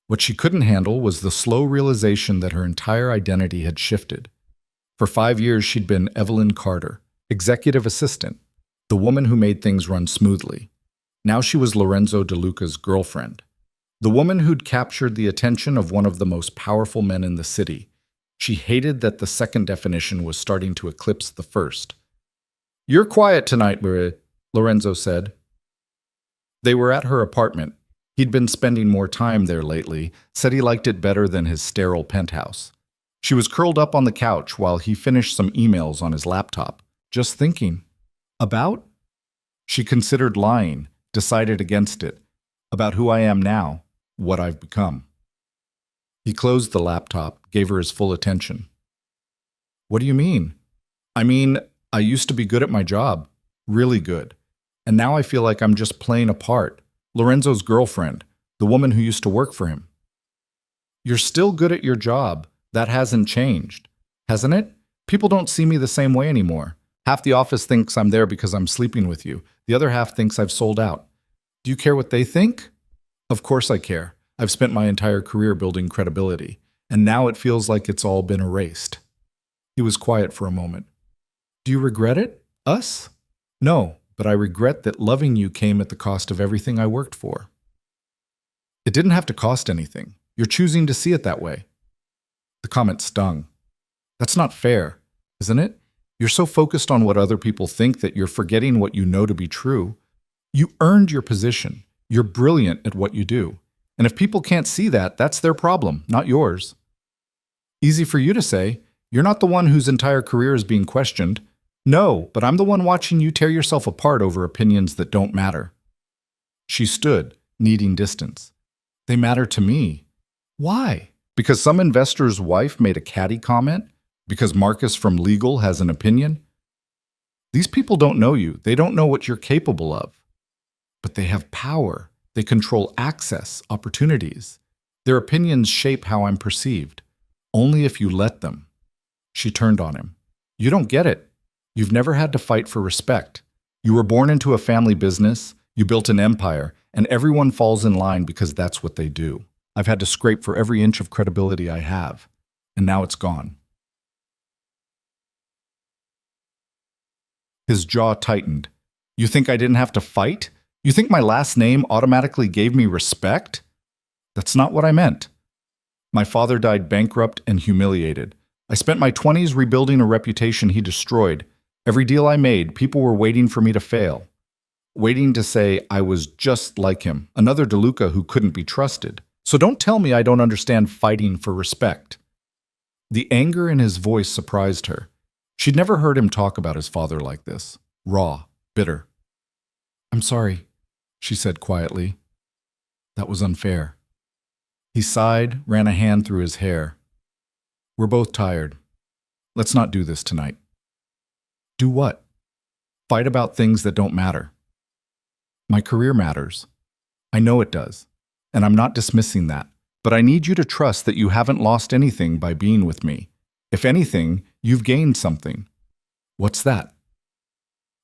What she couldn't handle was the slow realization that her entire identity had shifted. For 5 years, she'd been Evelyn Carter, executive assistant, the woman who made things run smoothly. Now she was Lorenzo DeLuca's girlfriend, the woman who'd captured the attention of one of the most powerful men in the city. She hated that the second definition was starting to eclipse the first. "You're quiet tonight, Marie," Lorenzo said. They were at her apartment. He'd been spending more time there lately, said he liked it better than his sterile penthouse. She was curled up on the couch while he finished some emails on his laptop, just thinking. About? She considered lying, decided against it. About who I am now, what I've become. He closed the laptop, gave her his full attention. "What do you mean?" "I mean, I used to be good at my job, really good. And now I feel like I'm just playing a part. Lorenzo's girlfriend, the woman who used to work for him." "You're still good at your job. That hasn't changed, hasn't it? People don't see me the same way anymore. Half the office thinks I'm there because I'm sleeping with you. The other half thinks I've sold out. Do you care what they think?" "Of course I care. I've spent my entire career building credibility, and now it feels like it's all been erased." He was quiet for a moment. "Do you regret it? Us?" "No, but I regret that loving you came at the cost of everything I worked for." "It didn't have to cost anything. You're choosing to see it that way." The comment stung. "That's not fair, isn't it? You're so focused on what other people think that you're forgetting what you know to be true. You earned your position. You're brilliant at what you do. And if people can't see that, that's their problem, not yours." "Easy for you to say. You're not the one whose entire career is being questioned." "No, but I'm the one watching you tear yourself apart over opinions that don't matter." She stood, needing distance. "They matter to me." "Why? Because some investor's wife made a catty comment? Because Marcus from legal has an opinion? These people don't know you. They don't know what you're capable of. But they have power. They control access, opportunities. Their opinions shape how I'm perceived. Only if you let them." She turned on him. "You don't get it. You've never had to fight for respect. You were born into a family business, you built an empire, and everyone falls in line because that's what they do. I've had to scrape for every inch of credibility I have, and now it's gone." His jaw tightened. "You think I didn't have to fight? You think my last name automatically gave me respect? That's not what I meant. My father died bankrupt and humiliated. I spent my 20s rebuilding a reputation he destroyed. Every deal I made, people were waiting for me to fail. Waiting to say I was just like him, another DeLuca who couldn't be trusted. So don't tell me I don't understand fighting for respect." The anger in his voice surprised her. She'd never heard him talk about his father like this, raw, bitter. "I'm sorry," she said quietly. "That was unfair." He sighed, ran a hand through his hair. "We're both tired. Let's not do this tonight." "Do what?" "Fight about things that don't matter." "My career matters. I know it does. And I'm not dismissing that. But I need you to trust that you haven't lost anything by being with me. If anything, you've gained something." "What's that?"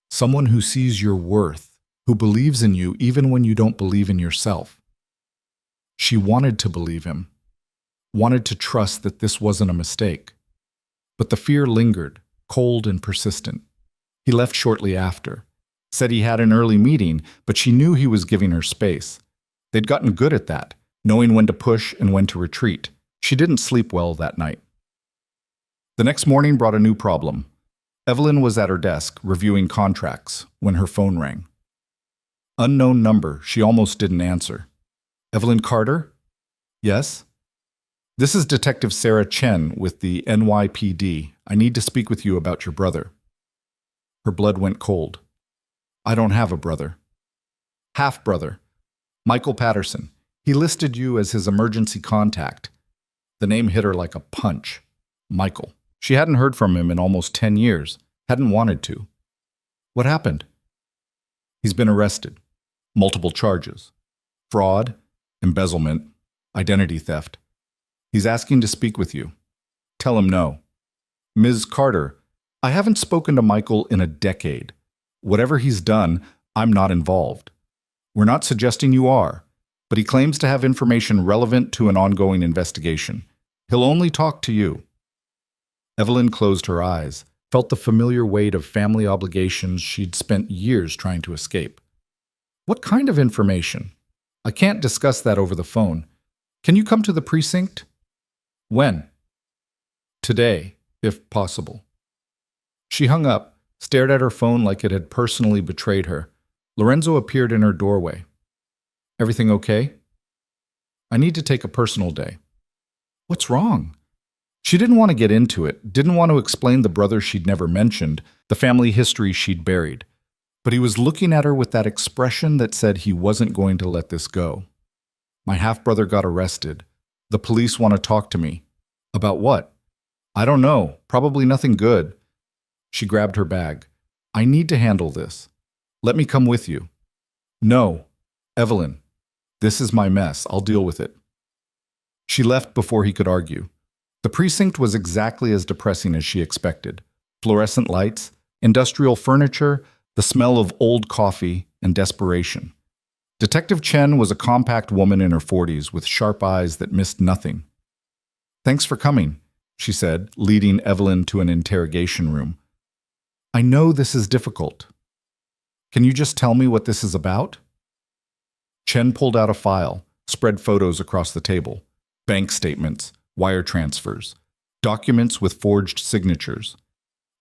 "Someone who sees your worth, who believes in you even when you don't believe in yourself." She wanted to believe him, wanted to trust that this wasn't a mistake. But the fear lingered, cold and persistent. He left shortly after. Said he had an early meeting, but she knew he was giving her space. They'd gotten good at that, knowing when to push and when to retreat. She didn't sleep well that night. The next morning brought a new problem. Evelyn was at her desk, reviewing contracts, when her phone rang. Unknown number, she almost didn't answer. "Evelyn Carter?" "Yes?" This is Detective Sarah Chen with the NYPD. I need to speak with you about your brother. Her blood went cold. I don't have a brother. Half-brother. Michael Patterson. He listed you as his emergency contact. The name hit her like a punch. Michael. She hadn't heard from him in almost 10 years. Hadn't wanted to. What happened? He's been arrested. Multiple charges. Fraud, embezzlement, identity theft. He's asking to speak with you. Tell him no. Ms. Carter, I haven't spoken to Michael in a decade. Whatever he's done, I'm not involved. We're not suggesting you are, but he claims to have information relevant to an ongoing investigation. He'll only talk to you. Evelyn closed her eyes, felt the familiar weight of family obligations she'd spent years trying to escape. What kind of information? I can't discuss that over the phone. Can you come to the precinct? When? Today, if possible. She hung up, stared at her phone like it had personally betrayed her. Lorenzo appeared in her doorway. Everything okay? I need to take a personal day. What's wrong? She didn't want to get into it, didn't want to explain the brother she'd never mentioned, the family history she'd buried. But he was looking at her with that expression that said he wasn't going to let this go. My half-brother got arrested. The police want to talk to me. About what? I don't know. Probably nothing good. She grabbed her bag. I need to handle this. Let me come with you. No. Evelyn. This is my mess. I'll deal with it. She left before he could argue. The precinct was exactly as depressing as she expected. Fluorescent lights, industrial furniture, the smell of old coffee, and desperation. Detective Chen was a compact woman in her 40s with sharp eyes that missed nothing. Thanks for coming, she said, leading Evelyn to an interrogation room. I know this is difficult. Can you just tell me what this is about? Chen pulled out a file, spread photos across the table. Bank statements, wire transfers, documents with forged signatures.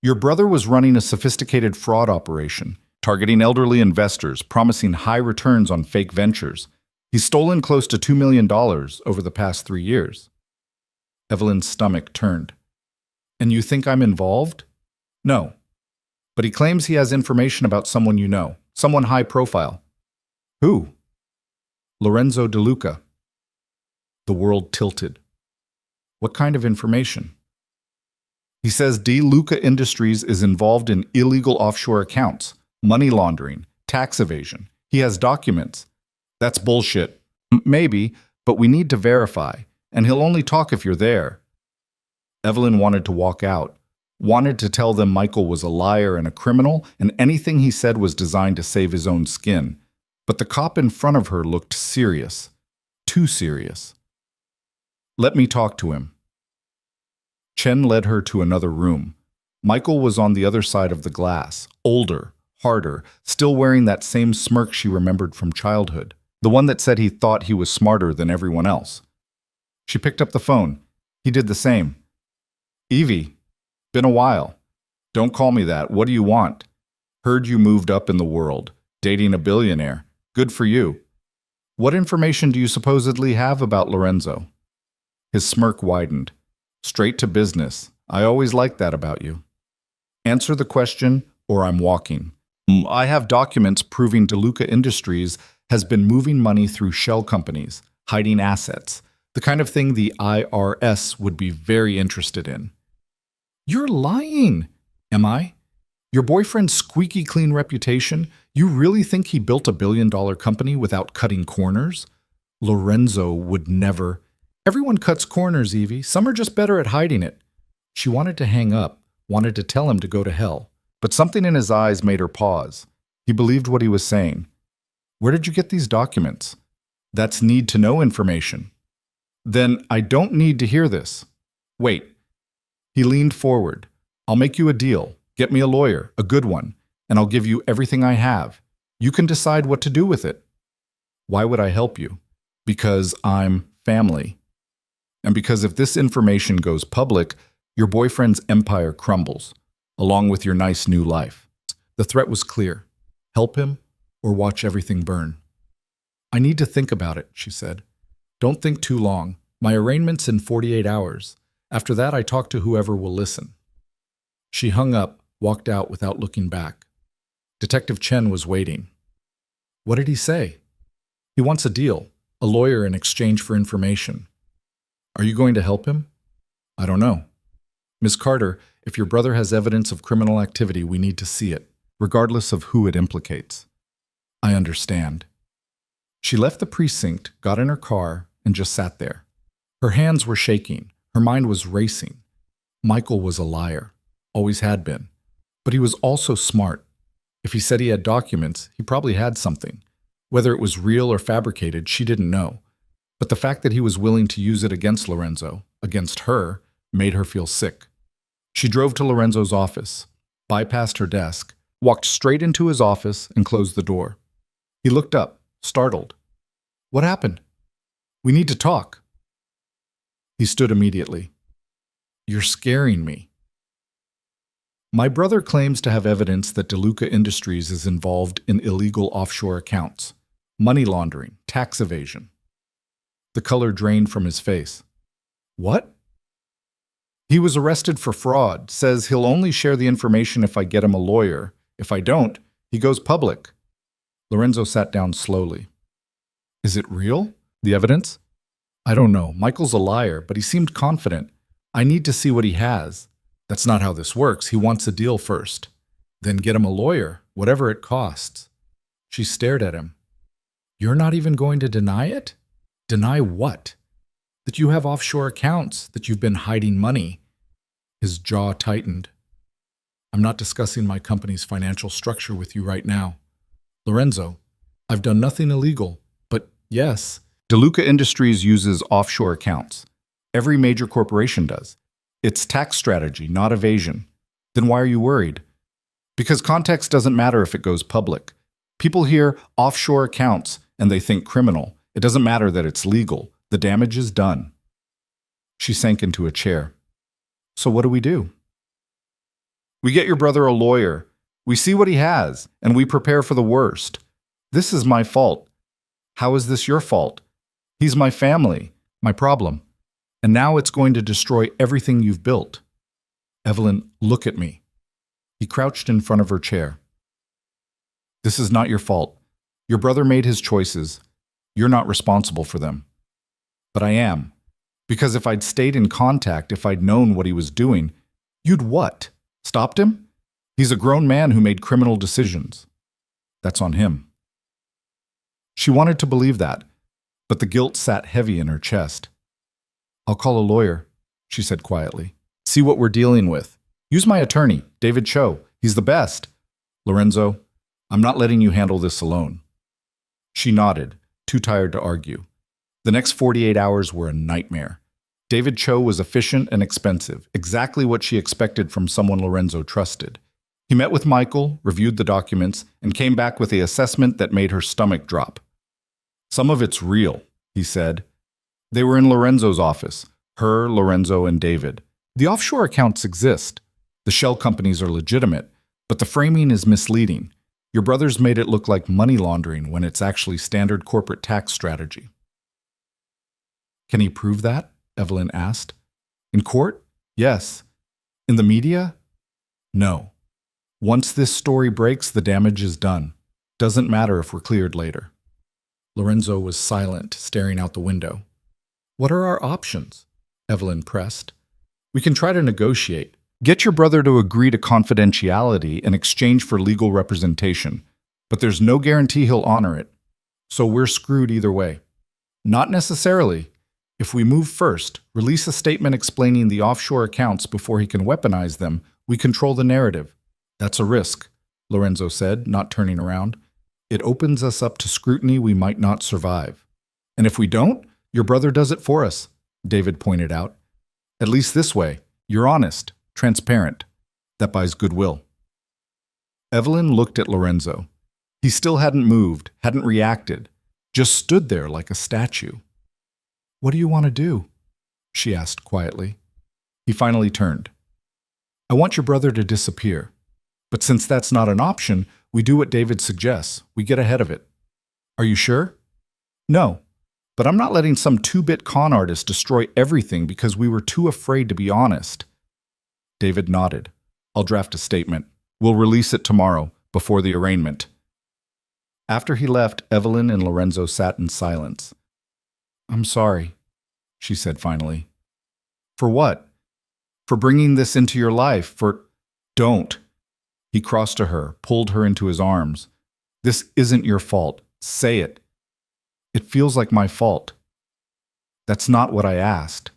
Your brother was running a sophisticated fraud operation, targeting elderly investors, promising high returns on fake ventures. He's stolen close to $2 million over the past 3 years. Evelyn's stomach turned. And you think I'm involved? No. But he claims he has information about someone you know, someone high profile. Who? Lorenzo De Luca. The world tilted. What kind of information? He says De Luca Industries is involved in illegal offshore accounts, money laundering, tax evasion. He has documents. That's bullshit. Maybe, but we need to verify, and he'll only talk if you're there. Evelyn wanted to walk out, wanted to tell them Michael was a liar and a criminal, and anything he said was designed to save his own skin. But the cop in front of her looked serious. Too serious. Let me talk to him. Chen led her to another room. Michael was on the other side of the glass, older, harder, still wearing that same smirk she remembered from childhood, the one that said he thought he was smarter than everyone else. She picked up the phone. He did the same. Evie, been a while. Don't call me that. What do you want? Heard you moved up in the world, dating a billionaire. Good for you. What information do you supposedly have about Lorenzo? His smirk widened. Straight to business. I always liked that about you. Answer the question, or I'm walking. I have documents proving De Luca Industries has been moving money through shell companies, hiding assets, the kind of thing the IRS would be very interested in. You're lying. Am I? Your boyfriend's squeaky clean reputation, you really think he built a billion-dollar company without cutting corners? Lorenzo would never. Everyone cuts corners, Evie. Some are just better at hiding it. She wanted to hang up, wanted to tell him to go to hell. But something in his eyes made her pause. He believed what he was saying. Where did you get these documents? That's need-to-know information. Then I don't need to hear this. Wait. He leaned forward. I'll make you a deal. Get me a lawyer, a good one, and I'll give you everything I have. You can decide what to do with it. Why would I help you? Because I'm family. And because if this information goes public, your boyfriend's empire crumbles, along with your nice new life. The threat was clear. Help him or watch everything burn. I need to think about it, she said. Don't think too long. My arraignment's in 48 hours. After that, I talk to whoever will listen. She hung up, walked out without looking back. Detective Chen was waiting. What did he say? He wants a deal, a lawyer in exchange for information. Are you going to help him? I don't know. Miss Carter, if your brother has evidence of criminal activity, we need to see it, regardless of who it implicates. I understand. She left the precinct, got in her car, and just sat there. Her hands were shaking. Her mind was racing. Michael was a liar, always had been. But he was also smart. If he said he had documents, he probably had something. Whether it was real or fabricated, she didn't know. But the fact that he was willing to use it against Lorenzo, against her, made her feel sick. She drove to Lorenzo's office, bypassed her desk, walked straight into his office, and closed the door. He looked up, startled. What happened? We need to talk. He stood immediately. You're scaring me. My brother claims to have evidence that DeLuca Industries is involved in illegal offshore accounts, money laundering, tax evasion. The color drained from his face. What? He was arrested for fraud, says he'll only share the information if I get him a lawyer. If I don't, he goes public. Lorenzo sat down slowly. Is it real? The evidence? I don't know. Michael's a liar, but he seemed confident. I need to see what he has. That's not how this works. He wants a deal first. Then get him a lawyer, whatever it costs. She stared at him. You're not even going to deny it? Deny what? That you have offshore accounts, that you've been hiding money. His jaw tightened. I'm not discussing my company's financial structure with you right now. Lorenzo, I've done nothing illegal, but yes. DeLuca Industries uses offshore accounts. Every major corporation does. It's tax strategy, not evasion. Then why are you worried? Because context doesn't matter if it goes public. People hear offshore accounts and they think criminal. It doesn't matter that it's legal. The damage is done. She sank into a chair. So what do? We get your brother a lawyer. We see what he has, and we prepare for the worst. This is my fault. How is this your fault? He's my family, my problem. And now it's going to destroy everything you've built. Evelyn, look at me. He crouched in front of her chair. This is not your fault. Your brother made his choices. You're not responsible for them. But I am. Because if I'd stayed in contact, if I'd known what he was doing, you'd what? Stopped him? He's a grown man who made criminal decisions. That's on him. She wanted to believe that, but the guilt sat heavy in her chest. I'll call a lawyer, she said quietly. See what we're dealing with. Use my attorney, David Cho. He's the best. Lorenzo, I'm not letting you handle this alone. She nodded, too tired to argue. The next 48 hours were a nightmare. David Cho was efficient and expensive, exactly what she expected from someone Lorenzo trusted. He met with Michael, reviewed the documents, and came back with the assessment that made her stomach drop. Some of it's real, he said. They were in Lorenzo's office, her, Lorenzo, and David. The offshore accounts exist. The shell companies are legitimate, but the framing is misleading. Your brother's made it look like money laundering when it's actually standard corporate tax strategy. Can he prove that? Evelyn asked. In court? Yes. In the media? No. Once this story breaks, the damage is done. Doesn't matter if we're cleared later. Lorenzo was silent, staring out the window. What are our options? Evelyn pressed. We can try to negotiate. Get your brother to agree to confidentiality in exchange for legal representation, but there's no guarantee he'll honor it. So we're screwed either way. Not necessarily. If we move first, release a statement explaining the offshore accounts before he can weaponize them, we control the narrative. That's a risk, Lorenzo said, not turning around. It opens us up to scrutiny we might not survive. And if we don't, your brother does it for us, David pointed out. At least this way, you're honest, transparent. That buys goodwill. Evelyn looked at Lorenzo. He still hadn't moved, hadn't reacted, just stood there like a statue. What do you want to do? She asked quietly. He finally turned. I want your brother to disappear. But since that's not an option, we do what David suggests. We get ahead of it. Are you sure? No. But I'm not letting some two-bit con artist destroy everything because we were too afraid to be honest. David nodded. I'll draft a statement. We'll release it tomorrow, before the arraignment. After he left, Evelyn and Lorenzo sat in silence. I'm sorry, she said finally. For what? For bringing this into your life, for... Don't. He crossed to her, pulled her into his arms. This isn't your fault. Say it. It feels like my fault. That's not what I asked.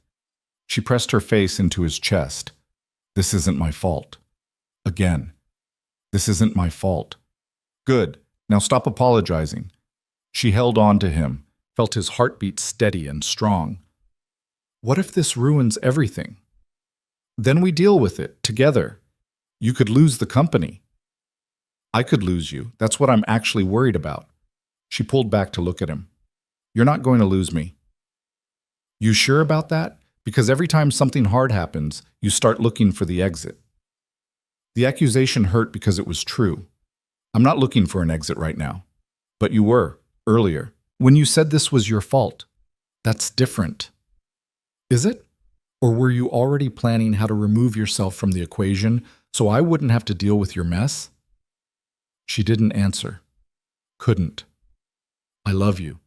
She pressed her face into his chest. This isn't my fault. Again. This isn't my fault. Good. Now stop apologizing. She held on to him, felt his heartbeat steady and strong. What if this ruins everything? Then we deal with it, together. You could lose the company. I could lose you. That's what I'm actually worried about. She pulled back to look at him. You're not going to lose me. You sure about that? Because every time something hard happens, you start looking for the exit. The accusation hurt because it was true. I'm not looking for an exit right now. But you were, earlier, when you said this was your fault. That's different. Is it? Or were you already planning how to remove yourself from the equation so I wouldn't have to deal with your mess? She didn't answer. Couldn't. I love you,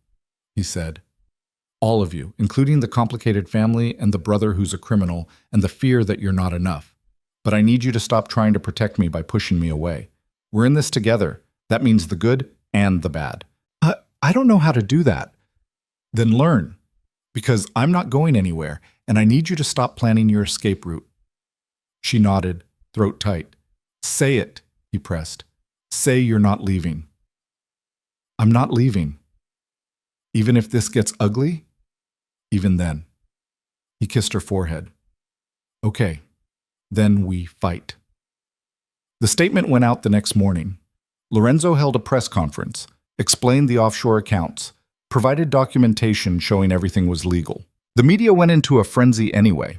he said. All of you, including the complicated family and the brother who's a criminal and the fear that you're not enough. But I need you to stop trying to protect me by pushing me away. We're in this together. That means the good and the bad. I don't know how to do that. Then learn. Because I'm not going anywhere, and I need you to stop planning your escape route. She nodded, throat tight. Say it, he pressed. Say you're not leaving. I'm not leaving. Even if this gets ugly? Even then. He kissed her forehead. Okay. Then we fight. The statement went out the next morning. Lorenzo held a press conference, explained the offshore accounts, provided documentation showing everything was legal. The media went into a frenzy anyway.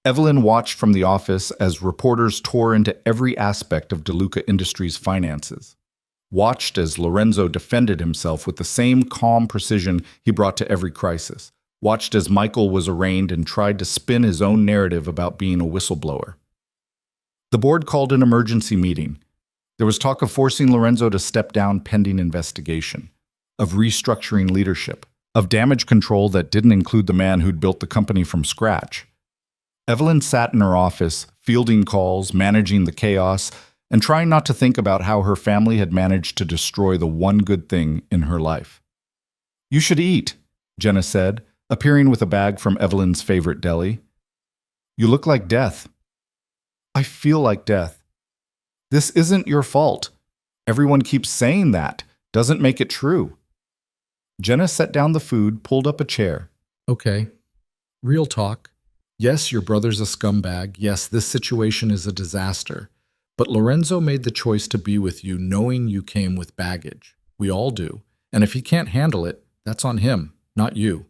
Evelyn watched from the office as reporters tore into every aspect of DeLuca Industries' finances. Watched as Lorenzo defended himself with the same calm precision he brought to every crisis. Watched as Michael was arraigned and tried to spin his own narrative about being a whistleblower. The board called an emergency meeting. There was talk of forcing Lorenzo to step down pending investigation, of restructuring leadership, of damage control that didn't include the man who'd built the company from scratch. Evelyn sat in her office, fielding calls, managing the chaos, and trying not to think about how her family had managed to destroy the one good thing in her life. You should eat, Jenna said, appearing with a bag from Evelyn's favorite deli. You look like death. I feel like death. This isn't your fault. Everyone keeps saying that. Doesn't make it true. Jenna set down the food, pulled up a chair. Okay. Real talk. Yes, your brother's a scumbag. Yes, this situation is a disaster. But Lorenzo made the choice to be with you knowing you came with baggage. We all do. And if he can't handle it, that's on him, not you.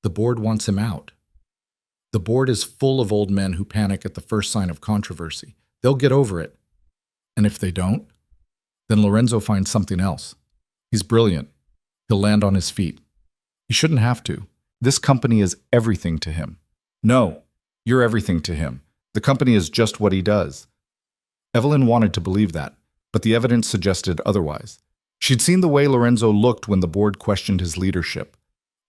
The board wants him out. The board is full of old men who panic at the first sign of controversy. They'll get over it. And if they don't, then Lorenzo finds something else. He's brilliant. He'll land on his feet. He shouldn't have to. This company is everything to him. No, you're everything to him. The company is just what he does. Evelyn wanted to believe that, but the evidence suggested otherwise. She'd seen the way Lorenzo looked when the board questioned his leadership,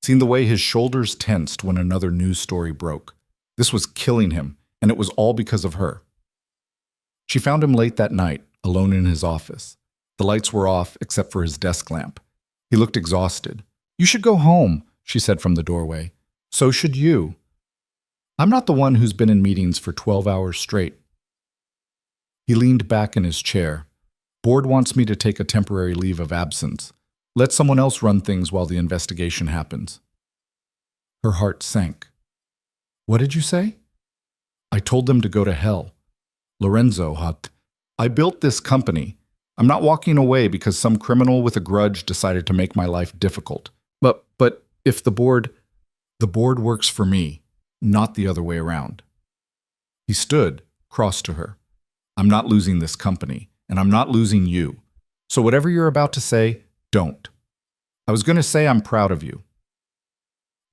seen the way his shoulders tensed when another news story broke. This was killing him, and it was all because of her. She found him late that night, alone in his office. The lights were off except for his desk lamp. He looked exhausted. You should go home, she said from the doorway. So should you. I'm not the one who's been in meetings for 12 hours straight. He leaned back in his chair. Board wants me to take a temporary leave of absence. Let someone else run things while the investigation happens. Her heart sank. What did you say? I told them to go to hell. Lorenzo, I built this company. I'm not walking away because some criminal with a grudge decided to make my life difficult. But if the board works for me, not the other way around. He stood, crossed to her. I'm not losing this company, and I'm not losing you. So whatever you're about to say, don't. I was going to say I'm proud of you.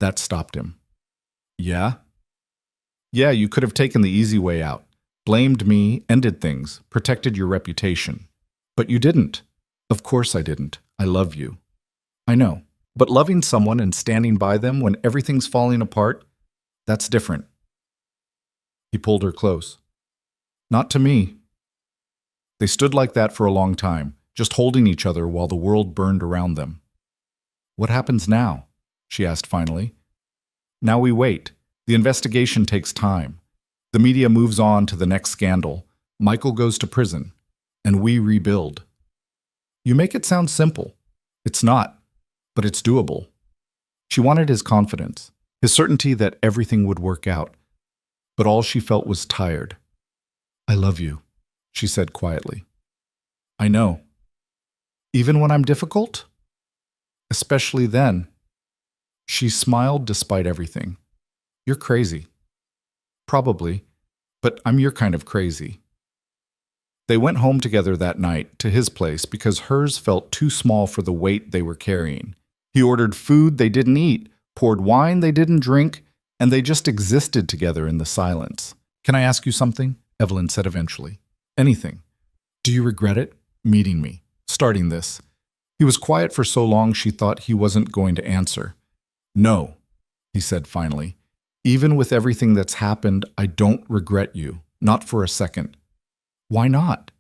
That stopped him. Yeah? Yeah, you could have taken the easy way out. Blamed me, ended things, protected your reputation. But you didn't. Of course I didn't. I love you. I know. But loving someone and standing by them when everything's falling apart, that's different. He pulled her close. Not to me. They stood like that for a long time, just holding each other while the world burned around them. What happens now? She asked finally. Now we wait. The investigation takes time. The media moves on to the next scandal. Michael goes to prison. And we rebuild. You make it sound simple. It's not, but it's doable. She wanted his confidence, his certainty that everything would work out. But all she felt was tired. I love you, she said quietly. I know. Even when I'm difficult? Especially then. She smiled despite everything. You're crazy. Probably, but I'm your kind of crazy. They went home together that night to his place because hers felt too small for the weight they were carrying. He ordered food they didn't eat, poured wine they didn't drink, and they just existed together in the silence. Can I ask you something? Evelyn said eventually. Anything. Do you regret it? Meeting me. Starting this. He was quiet for so long she thought he wasn't going to answer. No, he said finally. Even with everything that's happened, I don't regret you. Not for a second. Why not?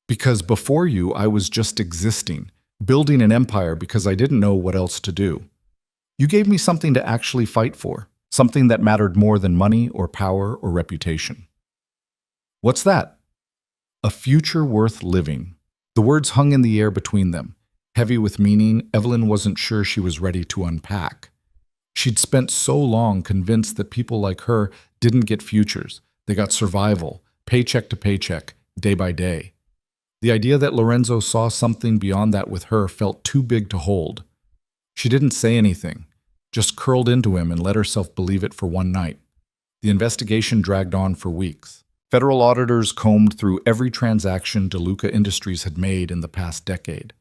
Because before you, I was just existing, building an empire because I didn't know what else to do. You gave me something to actually fight for, something that mattered more than money or power or reputation. What's that? A future worth living. The words hung in the air between them. Heavy with meaning, Evelyn wasn't sure she was ready to unpack. She'd spent so long convinced that people like her didn't get futures. They got survival, paycheck to paycheck, day by day. The idea that Lorenzo saw something beyond that with her felt too big to hold. She didn't say anything, just curled into him and let herself believe it for one night. The investigation dragged on for weeks. Federal auditors combed through every transaction DeLuca Industries had made in the past decade.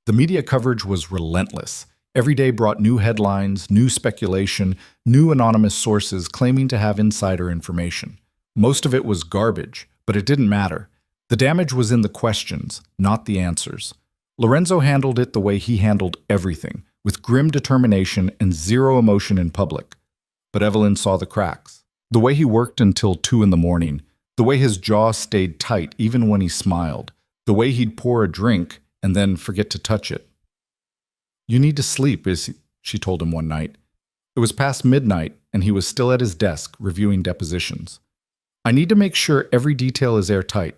The media coverage was relentless. Every day brought new headlines, new speculation, new anonymous sources claiming to have insider information. Most of it was garbage, but it didn't matter. The damage was in the questions, not the answers. Lorenzo handled it the way he handled everything, with grim determination and zero emotion in public. But Evelyn saw the cracks. The way he worked until 2 in the morning, the way his jaw stayed tight even when he smiled, the way he'd pour a drink and then forget to touch it. You need to sleep, she told him one night. It was past midnight, and he was still at his desk reviewing depositions. I need to make sure every detail is airtight.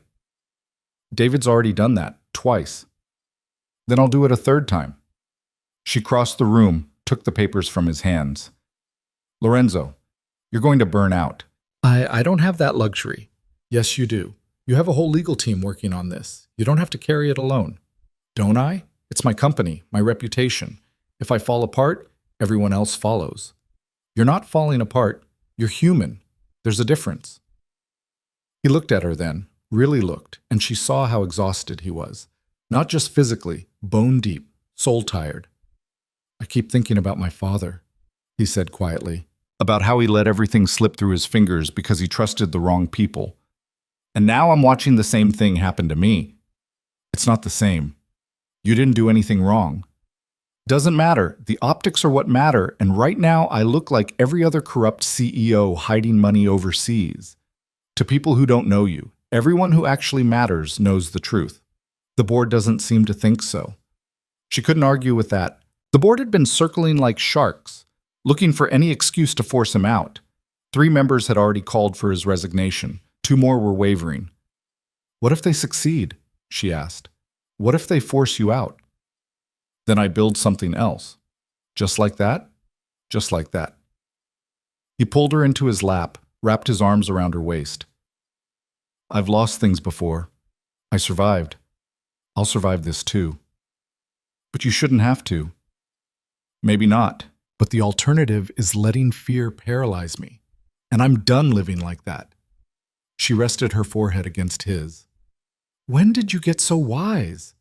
David's already done that, twice. Then I'll do it a third time. She crossed the room, took the papers from his hands. Lorenzo, you're going to burn out. I don't have that luxury. Yes, you do. You have a whole legal team working on this. You don't have to carry it alone. Don't I? It's my company, my reputation. If I fall apart, everyone else follows. You're not falling apart. You're human. There's a difference. He looked at her then, really looked, and she saw how exhausted he was. Not just physically, bone deep, soul tired. I keep thinking about my father, he said quietly, about how he let everything slip through his fingers because he trusted the wrong people. And now I'm watching the same thing happen to me. It's not the same. You didn't do anything wrong. Doesn't matter. The optics are what matter, and right now I look like every other corrupt CEO hiding money overseas. To people who don't know you, everyone who actually matters knows the truth. The board doesn't seem to think so. She couldn't argue with that. The board had been circling like sharks, looking for any excuse to force him out. 3 members had already called for his resignation. 2 more were wavering. What if they succeed? She asked. What if they force you out? Then I build something else. Just like that? Just like that. He pulled her into his lap, wrapped his arms around her waist. I've lost things before. I survived. I'll survive this too. But you shouldn't have to. Maybe not, but the alternative is letting fear paralyze me. And I'm done living like that. She rested her forehead against his. When did you get so wise?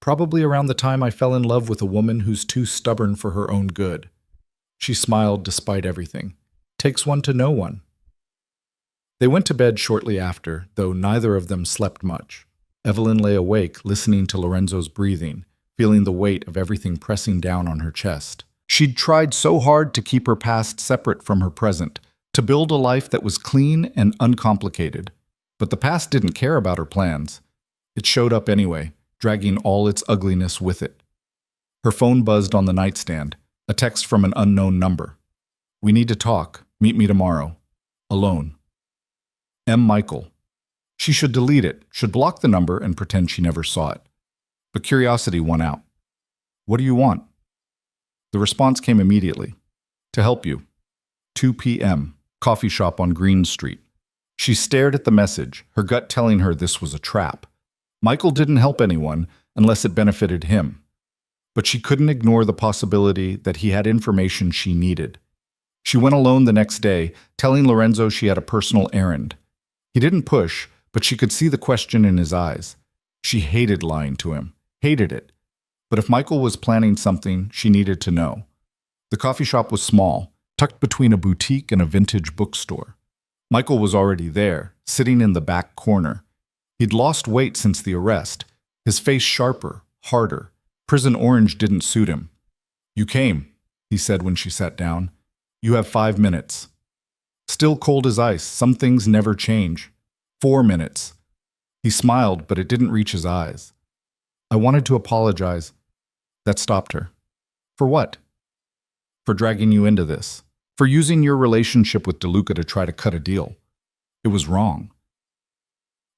Probably around the time I fell in love with a woman who's too stubborn for her own good. She smiled despite everything. Takes one to know one. They went to bed shortly after, though neither of them slept much. Evelyn lay awake, listening to Lorenzo's breathing, feeling the weight of everything pressing down on her chest. She'd tried so hard to keep her past separate from her present, to build a life that was clean and uncomplicated. But the past didn't care about her plans. It showed up anyway, dragging all its ugliness with it. Her phone buzzed on the nightstand, a text from an unknown number. "We need to talk. Meet me tomorrow. Alone. M. Michael." She should delete it, should block the number and pretend she never saw it. But curiosity won out. "What do you want?" The response came immediately. "To help you. 2 p.m. Coffee shop on Green Street." She stared at the message, her gut telling her this was a trap. Michael didn't help anyone unless it benefited him. But she couldn't ignore the possibility that he had information she needed. She went alone the next day, telling Lorenzo she had a personal errand. He didn't push, but she could see the question in his eyes. She hated lying to him, hated it. But if Michael was planning something, she needed to know. The coffee shop was small, tucked between a boutique and a vintage bookstore. Michael was already there, sitting in the back corner. He'd lost weight since the arrest, his face sharper, harder. Prison orange didn't suit him. "You came," he said when she sat down. "You have 5 minutes." Still cold as ice, some things never change. 4 minutes. He smiled, but it didn't reach his eyes. "I wanted to apologize." That stopped her. "For what?" "For dragging you into this. For using your relationship with DeLuca to try to cut a deal. It was wrong."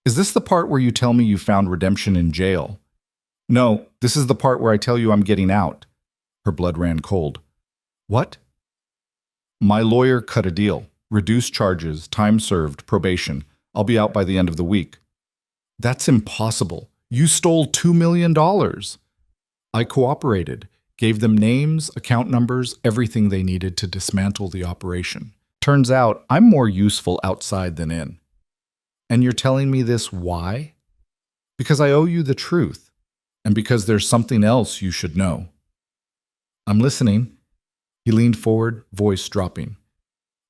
"Is this the part where you tell me you found redemption in jail?" "No, this is the part where I tell you I'm getting out." Her blood ran cold. "What?" "My lawyer cut a deal. Reduced charges, time served, probation. I'll be out by the end of the week." "That's impossible. You stole $2 million. I cooperated, gave them names, account numbers, everything they needed to dismantle the operation. Turns out I'm more useful outside than in. And you're telling me this why? Because I owe you the truth, and because there's something else you should know." "I'm listening." He leaned forward, voice dropping.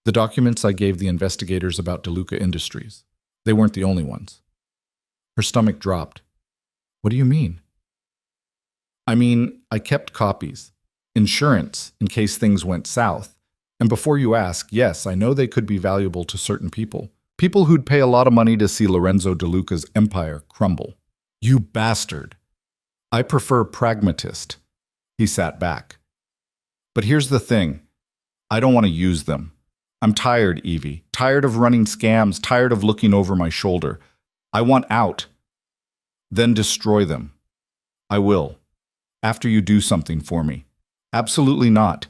"The documents I gave the investigators about DeLuca Industries. They weren't the only ones." Her stomach dropped. "What do you mean?" "I mean, I kept copies. Insurance, in case things went south. And before you ask, yes, I know they could be valuable to certain people. People who'd pay a lot of money to see Lorenzo DeLuca's empire crumble." "You bastard." "I prefer pragmatist." He sat back. "But here's the thing. I don't want to use them. I'm tired, Evie. Tired of running scams, tired of looking over my shoulder. I want out. Then destroy them. I will. After you do something for me." "Absolutely not.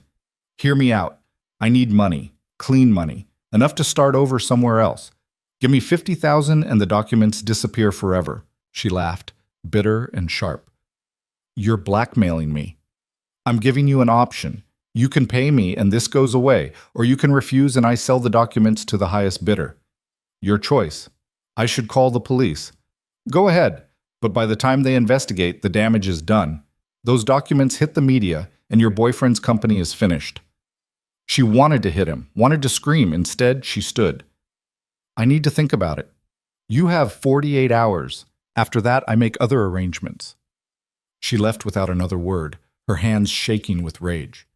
Hear me out. I need money. Clean money. Enough to start over somewhere else. Give me 50,000 and the documents disappear forever." She laughed, bitter and sharp. "You're blackmailing me. I'm giving you an option. You can pay me and this goes away, or you can refuse and I sell the documents to the highest bidder. Your choice. I should call the police. Go ahead, but by the time they investigate, the damage is done. Those documents hit the media and your boyfriend's company is finished." She wanted to hit him, wanted to scream. Instead, she stood. "I need to think about it. You have 48 hours. After that, I make other arrangements." She left without another word, her hands shaking with rage.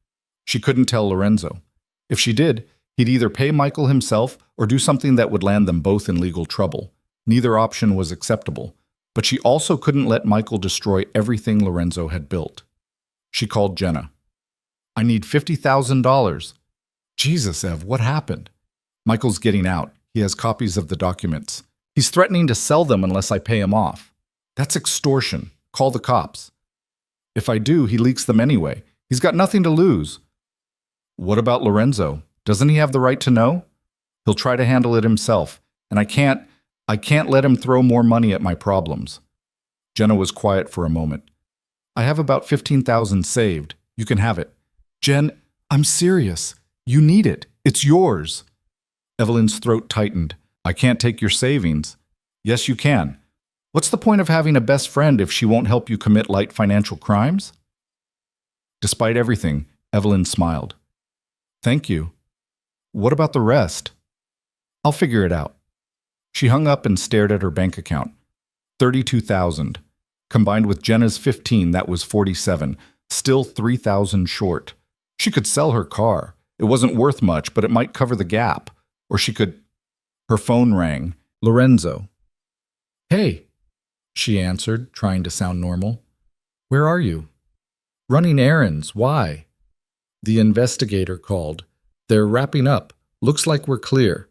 She couldn't tell Lorenzo. If she did, he'd either pay Michael himself or do something that would land them both in legal trouble. Neither option was acceptable, but she also couldn't let Michael destroy everything Lorenzo had built. She called Jenna. "I need $50,000. "Jesus, Ev, what happened?" "Michael's getting out. He has copies of the documents. He's threatening to sell them unless I pay him off." "That's extortion. Call the cops." "If I do, he leaks them anyway. He's got nothing to lose." "What about Lorenzo? Doesn't he have the right to know?" "He'll try to handle it himself, and I can't let him throw more money at my problems." Jenna was quiet for a moment. "I have about 15,000 saved. You can have it." "Jen, I'm serious. You need it. It's yours." Evelyn's throat tightened. "I can't take your savings." "Yes, you can. What's the point of having a best friend if she won't help you commit light financial crimes?" Despite everything, Evelyn smiled. Thank you. What about the rest? I'll figure it out. She hung up and stared at her bank account. 32,000. Combined with Jenna's 15, that was 47. Still 3,000 short. She could sell her car. It wasn't worth much, but it might cover the gap. Or she could... Her phone rang. Lorenzo. Hey, she answered, trying to sound normal. Where are you? Running errands. Why? The investigator called. They're wrapping up. Looks like we're clear.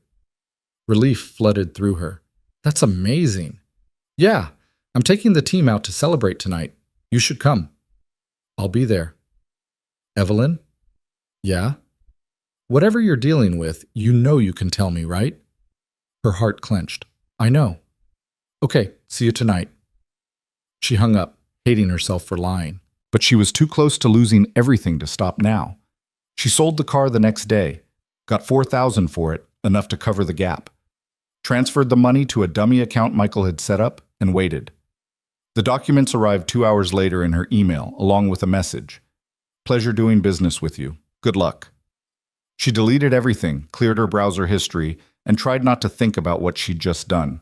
Relief flooded through her. That's amazing. Yeah, I'm taking the team out to celebrate tonight. You should come. I'll be there. Evelyn? Yeah? Whatever you're dealing with, you know you can tell me, right? Her heart clenched. I know. Okay, see you tonight. She hung up, hating herself for lying. But she was too close to losing everything to stop now. She sold the car the next day, got $4,000 for it, enough to cover the gap. Transferred the money to a dummy account Michael had set up, and waited. The documents arrived 2 hours later in her email, along with a message. Pleasure doing business with you. Good luck. She deleted everything, cleared her browser history, and tried not to think about what she'd just done.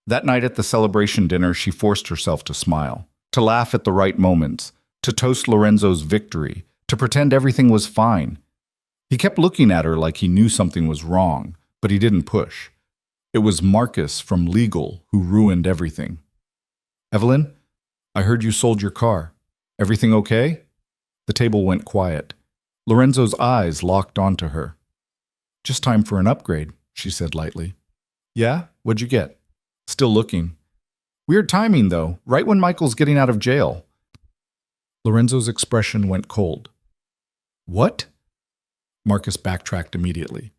That night at the celebration dinner, she forced herself to smile, to laugh at the right moments, to toast Lorenzo's victory, to pretend everything was fine. He kept looking at her like he knew something was wrong, but he didn't push. It was Marcus from legal who ruined everything. Evelyn, I heard you sold your car. Everything okay? The table went quiet. Lorenzo's eyes locked onto her. Just time for an upgrade, she said lightly. Yeah? What'd you get? Still looking. Weird timing, though, right when Michael's getting out of jail. Lorenzo's expression went cold. What? Marcus backtracked immediately.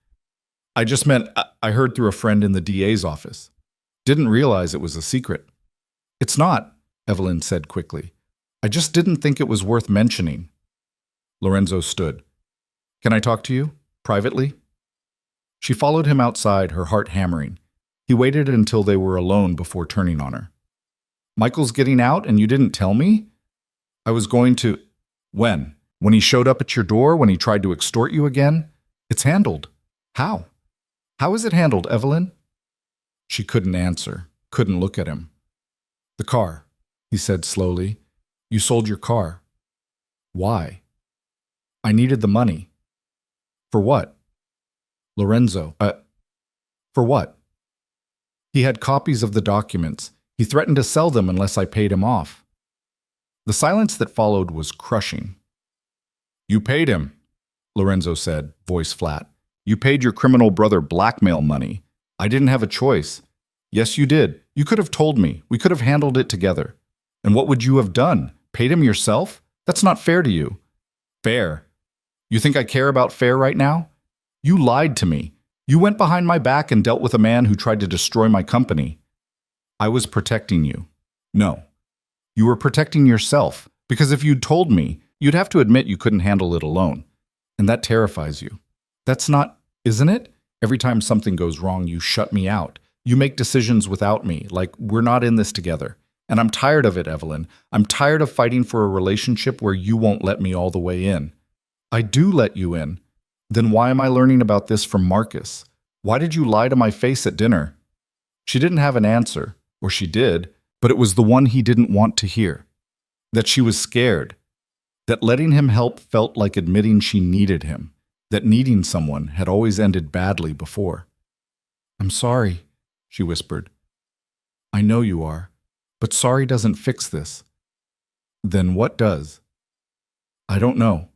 I just meant I heard through a friend in the DA's office. Didn't realize it was a secret. It's not, Evelyn said quickly. I just didn't think it was worth mentioning. Lorenzo stood. Can I talk to you? Privately? She followed him outside, her heart hammering. He waited until they were alone before turning on her. Michael's getting out and you didn't tell me? I was going to... When? When he showed up at your door? When he tried to extort you again? It's handled. How? How is it handled, Evelyn? She couldn't answer, couldn't look at him. The car, he said slowly. You sold your car. Why? I needed the money. For what? Lorenzo, for what? He had copies of the documents. He threatened to sell them unless I paid him off. The silence that followed was crushing. You paid him, Lorenzo said, voice flat. You paid your criminal brother blackmail money. I didn't have a choice. Yes, you did. You could have told me. We could have handled it together. And what would you have done? Paid him yourself? That's not fair to you. Fair? You think I care about fair right now? You lied to me. You went behind my back and dealt with a man who tried to destroy my company. I was protecting you. No. You were protecting yourself, because if you'd told me, you'd have to admit you couldn't handle it alone. And that terrifies you. That's not, isn't it? Every time something goes wrong, you shut me out. You make decisions without me, like we're not in this together. And I'm tired of it, Evelyn. I'm tired of fighting for a relationship where you won't let me all the way in. I do let you in. Then why am I learning about this from Marcus? Why did you lie to my face at dinner? She didn't have an answer, or she did, but it was the one he didn't want to hear. That she was scared. That letting him help felt like admitting she needed him. That needing someone had always ended badly before. I'm sorry, she whispered. I know you are, but sorry doesn't fix this. Then what does? I don't know.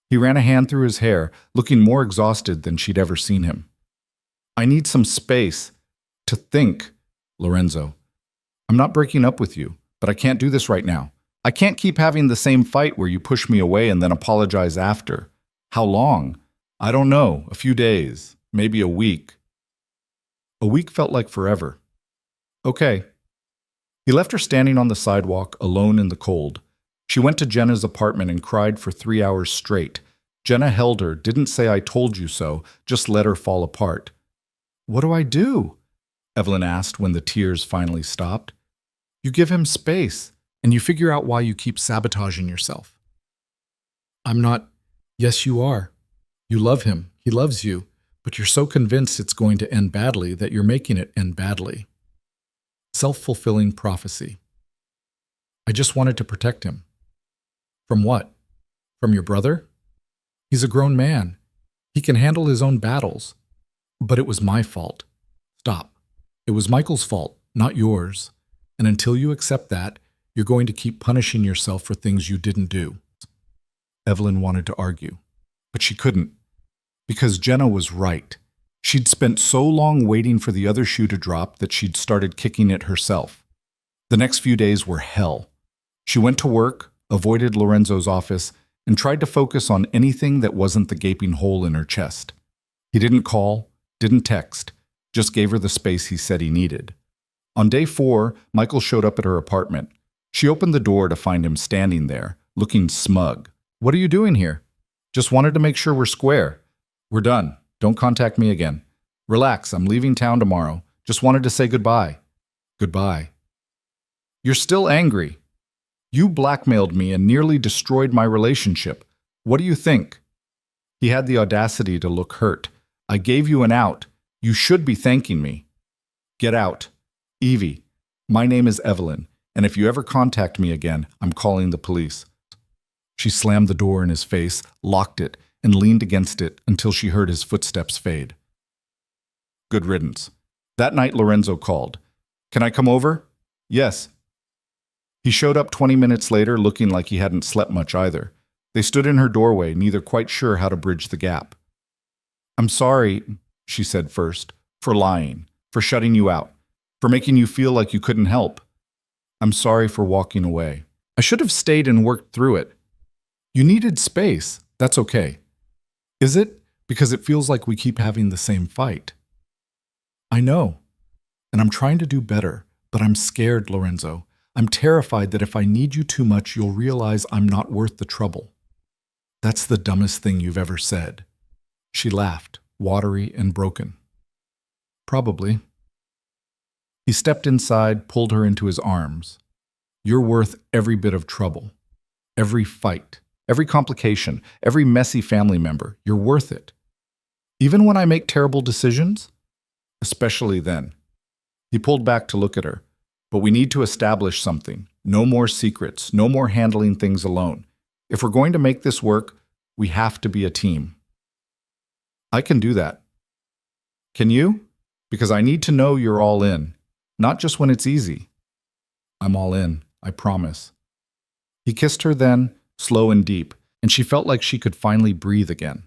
He ran a hand through his hair, looking more exhausted than she'd ever seen him. I need some space to think, Lorenzo. I'm not breaking up with you, but I can't do this right now. I can't keep having the same fight where you push me away and then apologize after. How long? I don't know. A few days. Maybe a week. A week felt like forever. Okay. He left her standing on the sidewalk, alone in the cold. She went to Jenna's apartment and cried for 3 hours straight. Jenna held her, didn't say I told you so, just let her fall apart. What do I do? Evelyn asked when the tears finally stopped. You give him space, and you figure out why you keep sabotaging yourself. I'm not... Yes, you are. You love him. He loves you. But you're so convinced it's going to end badly that you're making it end badly. Self-fulfilling prophecy. I just wanted to protect him. From what? From your brother? He's a grown man. He can handle his own battles. But it was my fault. Stop. It was Michael's fault, not yours. And until you accept that, you're going to keep punishing yourself for things you didn't do. Evelyn wanted to argue, but she couldn't. Because Jenna was right. She'd spent so long waiting for the other shoe to drop that she'd started kicking it herself. The next few days were hell. She went to work, avoided Lorenzo's office, and tried to focus on anything that wasn't the gaping hole in her chest. He didn't call, didn't text, just gave her the space he said he needed. On day 4, Michael showed up at her apartment. She opened the door to find him standing there, looking smug. "What are you doing here?" "Just wanted to make sure we're square. We're done. Don't contact me again. Relax, I'm leaving town tomorrow. Just wanted to say goodbye." "Goodbye." "You're still angry. You blackmailed me and nearly destroyed my relationship. What do you think?" He had the audacity to look hurt. "I gave you an out. You should be thanking me." "Get out. Evie, my name is Evelyn, and if you ever contact me again, I'm calling the police." She slammed the door in his face, locked it, and leaned against it until she heard his footsteps fade. Good riddance. That night Lorenzo called. "Can I come over?" "Yes." He showed up 20 minutes later looking like he hadn't slept much either. They stood in her doorway, neither quite sure how to bridge the gap. "I'm sorry," she said first, "for lying, for shutting you out, for making you feel like you couldn't help. I'm sorry for walking away. I should have stayed and worked through it. You needed space. That's okay." "Is it? Because it feels like we keep having the same fight." "I know. And I'm trying to do better, but I'm scared, Lorenzo. I'm terrified that if I need you too much, you'll realize I'm not worth the trouble." "That's the dumbest thing you've ever said." She laughed, watery and broken. "Probably." He stepped inside, pulled her into his arms. "You're worth every bit of trouble. Every fight. Every complication. Every messy family member. You're worth it. Even when I make terrible decisions?" "Especially then." He pulled back to look at her. "But we need to establish something. No more secrets. No more handling things alone. If we're going to make this work, we have to be a team." "I can do that." "Can you? Because I need to know you're all in. Not just when it's easy." "I'm all in. I promise." He kissed her then, slow and deep, and she felt like she could finally breathe again.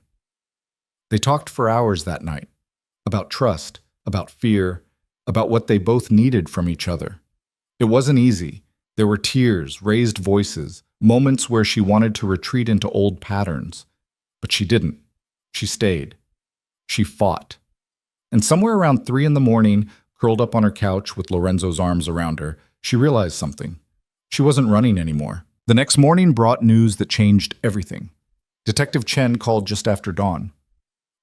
They talked for hours that night. About trust, about fear, about what they both needed from each other. It wasn't easy. There were tears, raised voices, moments where she wanted to retreat into old patterns. But she didn't. She stayed. She fought. And somewhere around 3 in the morning, curled up on her couch with Lorenzo's arms around her, she realized something. She wasn't running anymore. The next morning brought news that changed everything. Detective Chen called just after dawn.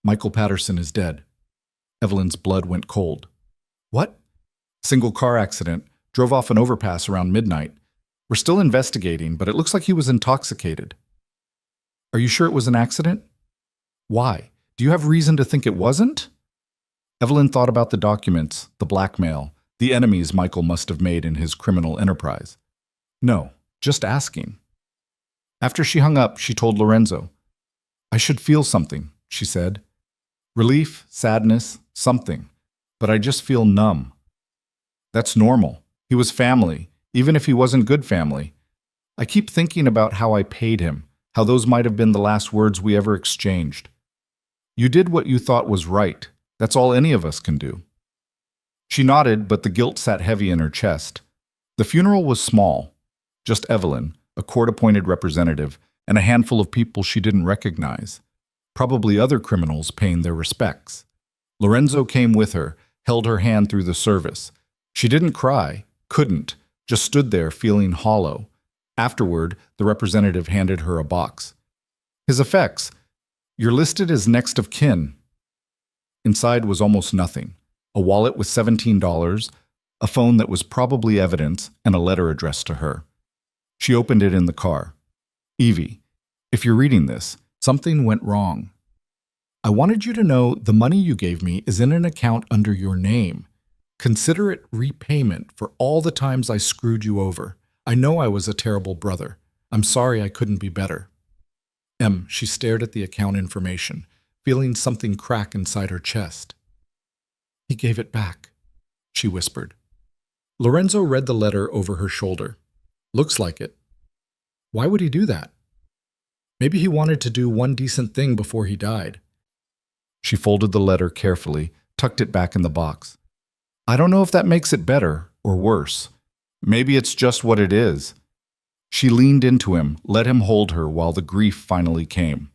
"Michael Patterson is dead." Evelyn's blood went cold. "What?" "Single car accident. Drove off an overpass around midnight. We're still investigating, but it looks like he was intoxicated." "Are you sure it was an accident?" "Why? Do you have reason to think it wasn't?" Evelyn thought about the documents, the blackmail, the enemies Michael must have made in his criminal enterprise. "No, just asking." After she hung up, she told Lorenzo. "I should feel something," she said. "Relief, sadness, something. But I just feel numb." "That's normal. He was family, even if he wasn't good family. I keep thinking about how I paid him, how those might have been the last words we ever exchanged. You did what you thought was right. That's all any of us can do." She nodded, but the guilt sat heavy in her chest. The funeral was small. Just Evelyn, a court-appointed representative, and a handful of people she didn't recognize. Probably other criminals paying their respects. Lorenzo came with her, held her hand through the service. She didn't cry, couldn't, just stood there feeling hollow. Afterward, the representative handed her a box. "His effects. You're listed as next of kin." Inside was almost nothing. A wallet with $17, a phone that was probably evidence, and a letter addressed to her. She opened it in the car. "Evie, if you're reading this, something went wrong." I wanted you to know the money you gave me is in an account under your name. Consider it repayment for all the times I screwed you over. I know I was a terrible brother. I'm sorry I couldn't be better. She stared at the account information, feeling something crack inside her chest. He gave it back, she whispered. Lorenzo read the letter over her shoulder. Looks like it. Why would he do that? Maybe he wanted to do one decent thing before he died. She folded the letter carefully, tucked it back in the box. I don't know if that makes it better or worse. Maybe it's just what it is. She leaned into him, let him hold her while the grief finally came.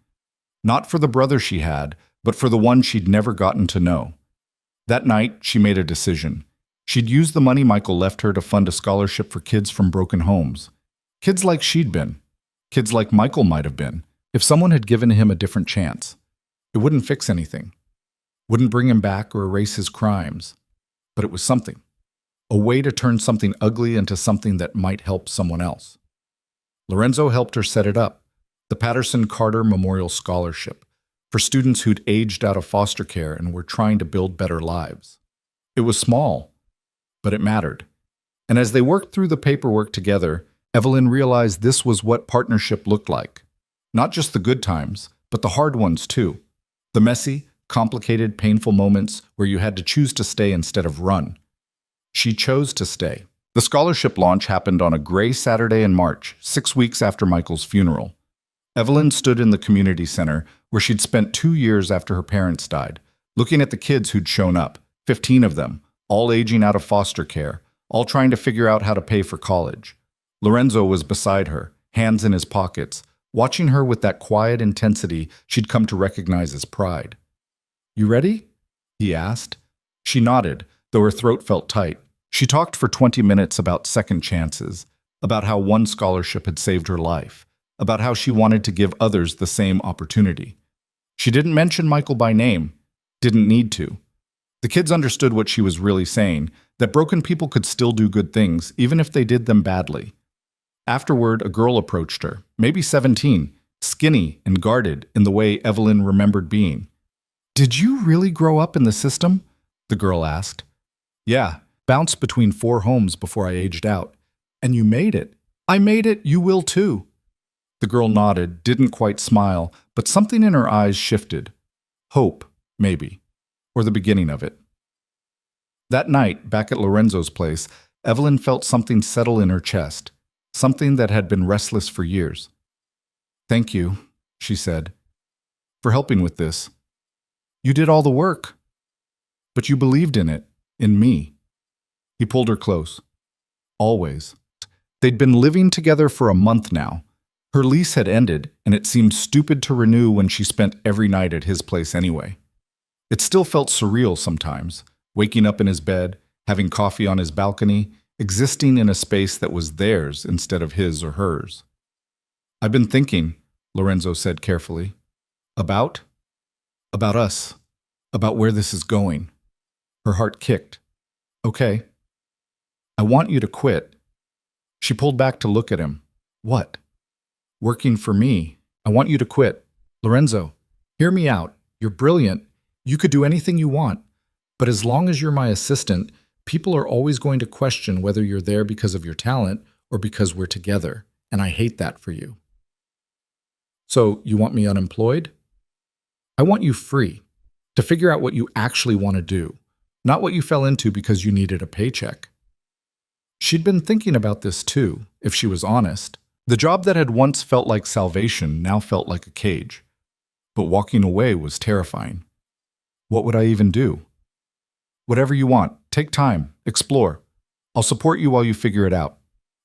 Not for the brother she had, but for the one she'd never gotten to know. That night, she made a decision. She'd use the money Michael left her to fund a scholarship for kids from broken homes. Kids like she'd been. Kids like Michael might have been, if someone had given him a different chance. It wouldn't fix anything. Wouldn't bring him back or erase his crimes. But it was something. A way to turn something ugly into something that might help someone else. Lorenzo helped her set it up. The Patterson Carter Memorial Scholarship for students who'd aged out of foster care and were trying to build better lives. It was small, but it mattered. And as they worked through the paperwork together, Evelyn realized this was what partnership looked like. Not just the good times, but the hard ones too. The messy, complicated, painful moments where you had to choose to stay instead of run. She chose to stay. The scholarship launch happened on a gray Saturday in March, 6 weeks after Michael's funeral. Evelyn stood in the community center, where she'd spent 2 years after her parents died, looking at the kids who'd shown up, 15 of them, all aging out of foster care, all trying to figure out how to pay for college. Lorenzo was beside her, hands in his pockets, watching her with that quiet intensity she'd come to recognize as pride. You ready? He asked. She nodded, though her throat felt tight. She talked for 20 minutes about second chances, about how one scholarship had saved her life, about how she wanted to give others the same opportunity. She didn't mention Michael by name, didn't need to. The kids understood what she was really saying, that broken people could still do good things, even if they did them badly. Afterward, a girl approached her, maybe 17, skinny and guarded in the way Evelyn remembered being. Did you really grow up in the system? The girl asked. Yeah, bounced between 4 homes before I aged out. And you made it. I made it, you will too. The girl nodded, didn't quite smile, but something in her eyes shifted. Hope, maybe, or the beginning of it. That night, back at Lorenzo's place, Evelyn felt something settle in her chest, something that had been restless for years. Thank you, she said, for helping with this. You did all the work, but you believed in it, in me. He pulled her close. Always. They'd been living together for a month now. Her lease had ended, and it seemed stupid to renew when she spent every night at his place anyway. It still felt surreal sometimes, waking up in his bed, having coffee on his balcony, existing in a space that was theirs instead of his or hers. I've been thinking, Lorenzo said carefully, about us, about where this is going. Her heart kicked. Okay. I want you to quit. She pulled back to look at him. What? Working for me. I want you to quit. Lorenzo, hear me out. You're brilliant. You could do anything you want. But as long as you're my assistant, people are always going to question whether you're there because of your talent or because we're together. And I hate that for you. So, you want me unemployed? I want you free, to figure out what you actually want to do, not what you fell into because you needed a paycheck. She'd been thinking about this too, if she was honest. The job that had once felt like salvation now felt like a cage. But walking away was terrifying. What would I even do? Whatever you want. Take time. Explore. I'll support you while you figure it out.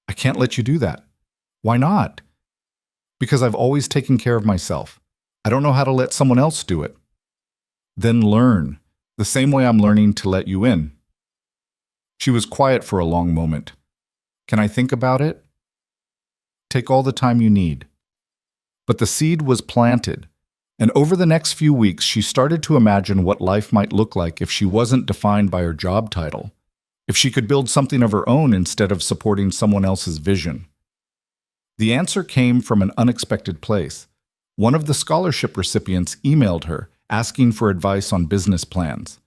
I can't let you do that. Why not? Because I've always taken care of myself. I don't know how to let someone else do it. Then learn, the same way I'm learning to let you in. She was quiet for a long moment. Can I think about it? Take all the time you need. But the seed was planted, and over the next few weeks she started to imagine what life might look like if she wasn't defined by her job title, if she could build something of her own instead of supporting someone else's vision. The answer came from an unexpected place. One of the scholarship recipients emailed her asking for advice on business plans.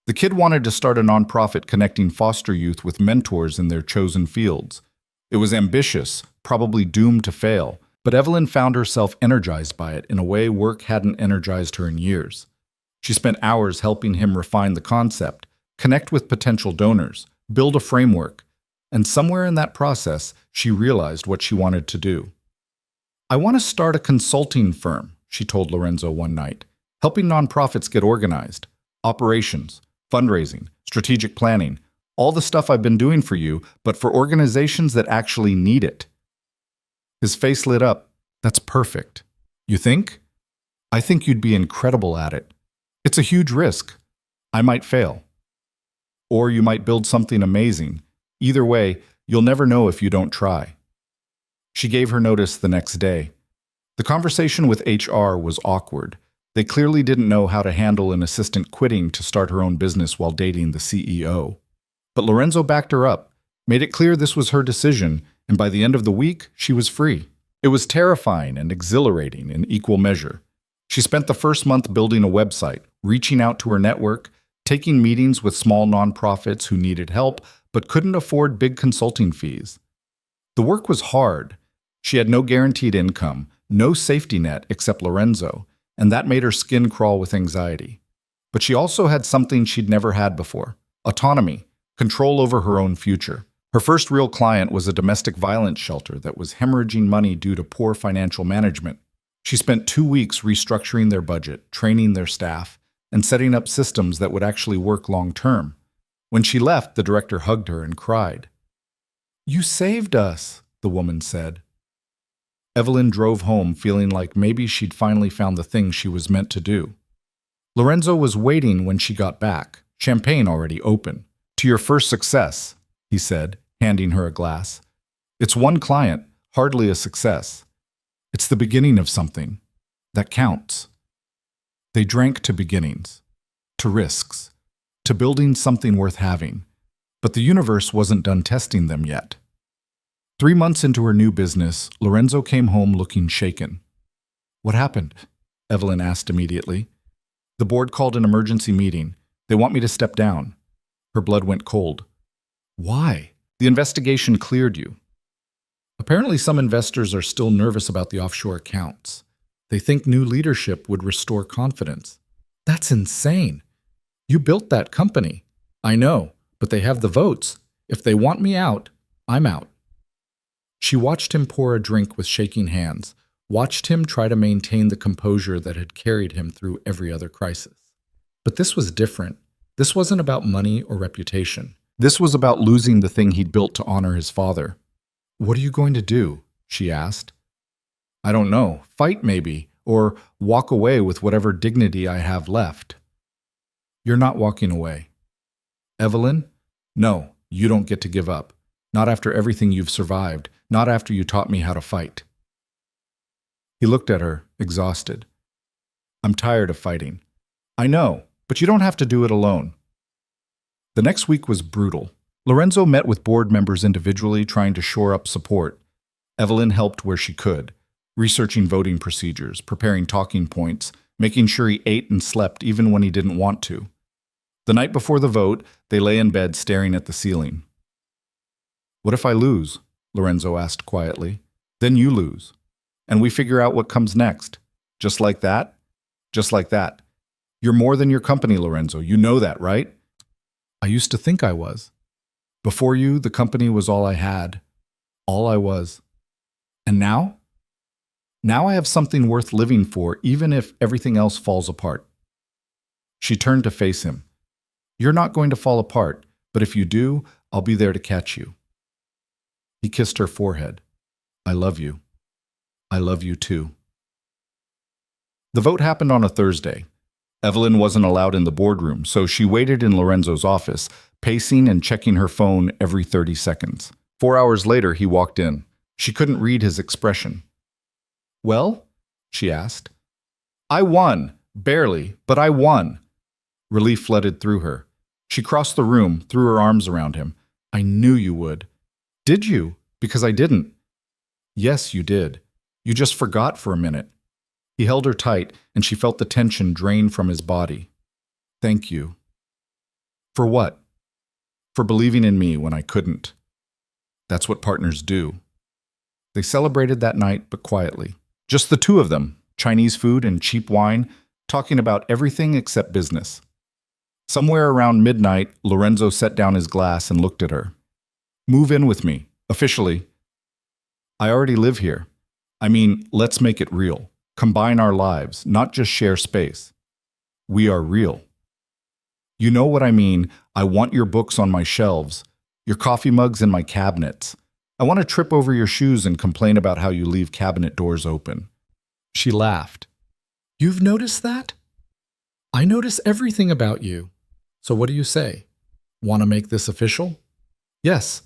The kid wanted to start a nonprofit connecting foster youth with mentors in their chosen fields. It was ambitious, probably doomed to fail, but Evelyn found herself energized by it in a way work hadn't energized her in years. She spent hours helping him refine the concept, connect with potential donors, build a framework, and somewhere in that process, she realized what she wanted to do. "I want to start a consulting firm," she told Lorenzo one night, "helping nonprofits get organized, operations, fundraising, strategic planning, all the stuff I've been doing for you, but for organizations that actually need it." His face lit up. "That's perfect. You think? I think you'd be incredible at it. It's a huge risk. I might fail. Or you might build something amazing. Either way, you'll never know if you don't try." She gave her notice the next day. The conversation with HR was awkward. They clearly didn't know how to handle an assistant quitting to start her own business while dating the CEO. But Lorenzo backed her up, made it clear this was her decision, and by the end of the week, she was free. It was terrifying and exhilarating in equal measure. She spent the first month building a website, reaching out to her network, taking meetings with small nonprofits who needed help but couldn't afford big consulting fees. The work was hard. She had no guaranteed income, no safety net except Lorenzo, and that made her skin crawl with anxiety. But she also had something she'd never had before: autonomy, control over her own future. Her first real client was a domestic violence shelter that was hemorrhaging money due to poor financial management. She spent 2 weeks restructuring their budget, training their staff, and setting up systems that would actually work long term. When she left, the director hugged her and cried. "You saved us," the woman said. Evelyn drove home feeling like maybe she'd finally found the thing she was meant to do. Lorenzo was waiting when she got back, champagne already open. "To your first success," he said, handing her a glass. "It's one client, hardly a success. It's the beginning of something that counts." They drank to beginnings, to risks, to building something worth having, but the universe wasn't done testing them yet. 3 months into her new business, Lorenzo came home looking shaken. "What happened?" Evelyn asked immediately. "The board called an emergency meeting. They want me to step down." Her blood went cold. "Why?" "The investigation cleared you." Apparently some investors are still nervous about the offshore accounts. They think new leadership would restore confidence. "That's insane. You built that company." "I know, but they have the votes. If they want me out, I'm out." She watched him pour a drink with shaking hands, watched him try to maintain the composure that had carried him through every other crisis. But this was different. This wasn't about money or reputation. This was about losing the thing he'd built to honor his father. "What are you going to do?" she asked. "I don't know. Fight, maybe, or walk away with whatever dignity I have left." "You're not walking away." "Evelyn? No, you don't get to give up. Not after everything you've survived. Not after you taught me how to fight." He looked at her, exhausted. "I'm tired of fighting." "I know, but you don't have to do it alone." The next week was brutal. Lorenzo met with board members individually, trying to shore up support. Evelyn helped where she could, researching voting procedures, preparing talking points, making sure he ate and slept even when he didn't want to. The night before the vote, they lay in bed staring at the ceiling. "What if I lose?" Lorenzo asked quietly. "Then you lose. And we figure out what comes next. Just like that? Just like that. You're more than your company, Lorenzo. You know that, right?" "I used to think I was. Before you, the company was all I had. All I was. And now? Now I have something worth living for, even if everything else falls apart." She turned to face him. "You're not going to fall apart, but if you do, I'll be there to catch you." He kissed her forehead. "I love you. I love you too." The vote happened on a Thursday. Evelyn wasn't allowed in the boardroom, so she waited in Lorenzo's office, pacing and checking her phone every 30 seconds. 4 hours later, he walked in. She couldn't read his expression. "Well?" she asked. "I won. Barely, but I won." Relief flooded through her. She crossed the room, threw her arms around him. "I knew you would." "Did you? Because I didn't." "Yes, you did. You just forgot for a minute." He held her tight, and she felt the tension drain from his body. Thank you. For what? For believing in me when I couldn't. That's what partners do. They celebrated that night, but quietly. Just the two of them, Chinese food and cheap wine, talking about everything except business. Somewhere around midnight, Lorenzo set down his glass and looked at her. Move in with me, officially. I already live here. I mean, let's make it real. Combine our lives, not just share space. We are real. You know what I mean. I want your books on my shelves, your coffee mugs in my cabinets. I want to trip over your shoes and complain about how you leave cabinet doors open. She laughed. You've noticed that? I notice everything about you. So what do you say? Want to make this official? Yes,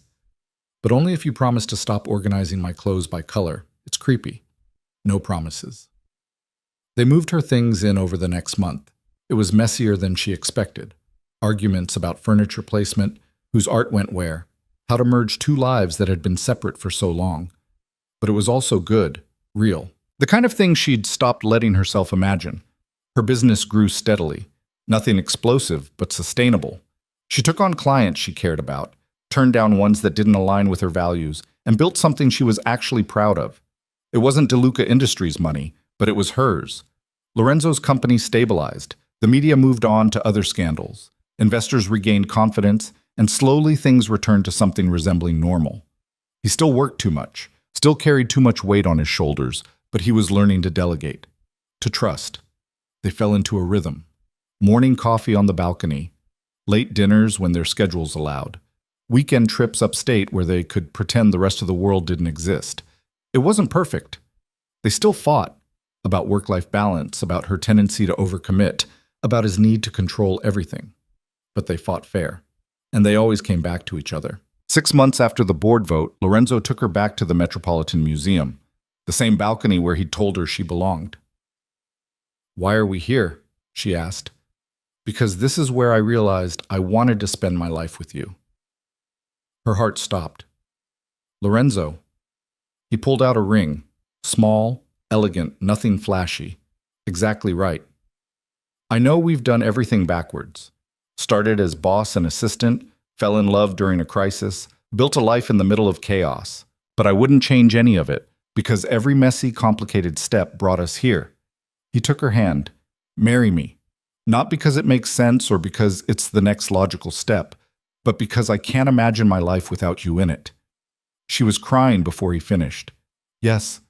but only if you promise to stop organizing my clothes by color. It's creepy. No promises. They moved her things in over the next month. It was messier than she expected. Arguments about furniture placement, whose art went where, how to merge two lives that had been separate for so long. But it was also good, real. The kind of thing she'd stopped letting herself imagine. Her business grew steadily. Nothing explosive, but sustainable. She took on clients she cared about, turned down ones that didn't align with her values, and built something she was actually proud of. It wasn't DeLuca Industries' money, but it was hers. Lorenzo's company stabilized. The media moved on to other scandals. Investors regained confidence, and slowly things returned to something resembling normal. He still worked too much, still carried too much weight on his shoulders, but he was learning to delegate, to trust. They fell into a rhythm. Morning coffee on the balcony, late dinners when their schedules allowed, weekend trips upstate where they could pretend the rest of the world didn't exist. It wasn't perfect. They still fought about work-life balance, about her tendency to overcommit, about his need to control everything. But they fought fair, and they always came back to each other. 6 months after the board vote, Lorenzo took her back to the Metropolitan Museum, the same balcony where he'd told her she belonged. Why are we here? She asked. Because this is where I realized I wanted to spend my life with you. Her heart stopped. Lorenzo. He pulled out a ring, small, elegant, nothing flashy. Exactly right. I know we've done everything backwards. Started as boss and assistant, fell in love during a crisis, built a life in the middle of chaos. But I wouldn't change any of it, because every messy, complicated step brought us here. He took her hand. Marry me. Not because it makes sense or because it's the next logical step, but because I can't imagine my life without you in it. She was crying before he finished. Yes.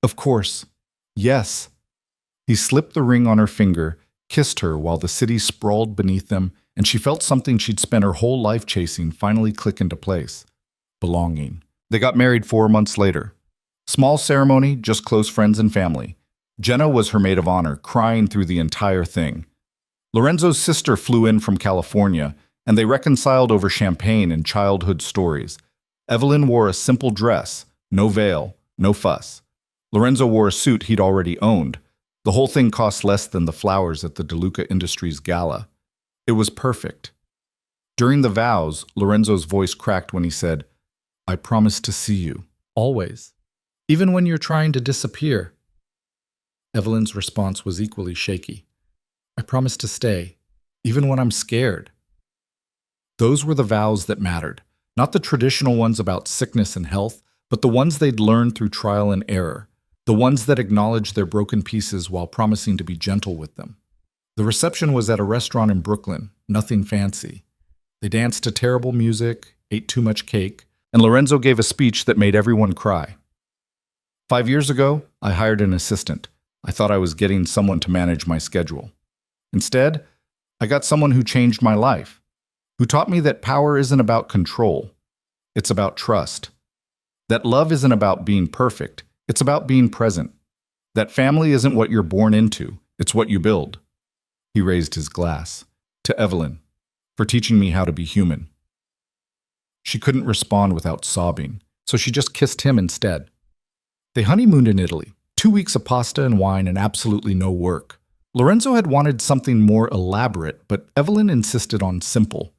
Of course. Yes. He slipped the ring on her finger, kissed her while the city sprawled beneath them, and she felt something she'd spent her whole life chasing finally click into place. Belonging. They got married 4 months later. Small ceremony, just close friends and family. Jenna was her maid of honor, crying through the entire thing. Lorenzo's sister flew in from California, and they reconciled over champagne and childhood stories. Evelyn wore a simple dress, no veil, no fuss. Lorenzo wore a suit he'd already owned. The whole thing cost less than the flowers at the DeLuca Industries gala. It was perfect. During the vows, Lorenzo's voice cracked when he said, I promise to see you, always, even when you're trying to disappear. Evelyn's response was equally shaky. I promise to stay, even when I'm scared. Those were the vows that mattered, not the traditional ones about sickness and health, but the ones they'd learned through trial and error, the ones that acknowledged their broken pieces while promising to be gentle with them. The reception was at a restaurant in Brooklyn, nothing fancy. They danced to terrible music, ate too much cake, and Lorenzo gave a speech that made everyone cry. 5 years ago, I hired an assistant. I thought I was getting someone to manage my schedule. Instead, I got someone who changed my life, who taught me that power isn't about control. It's about trust. That love isn't about being perfect. It's about being present. That family isn't what you're born into. It's what you build. He raised his glass. To Evelyn, for teaching me how to be human. She couldn't respond without sobbing, so she just kissed him instead. They honeymooned in Italy. 2 weeks of pasta and wine and absolutely no work. Lorenzo had wanted something more elaborate, but Evelyn insisted on simple.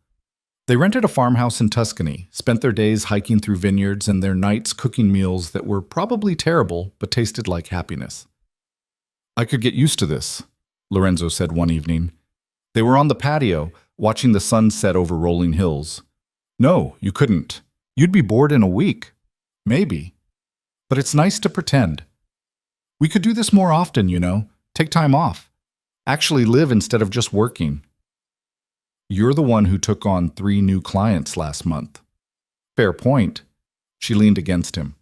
They rented a farmhouse in Tuscany, spent their days hiking through vineyards and their nights cooking meals that were probably terrible but tasted like happiness. I could get used to this, Lorenzo said one evening. They were on the patio, watching the sun set over rolling hills. No, you couldn't. You'd be bored in a week. Maybe. But it's nice to pretend. We could do this more often, you know. Take time off. Actually live instead of just working. You're the one who took on 3 new clients last month. Fair point. She leaned against him.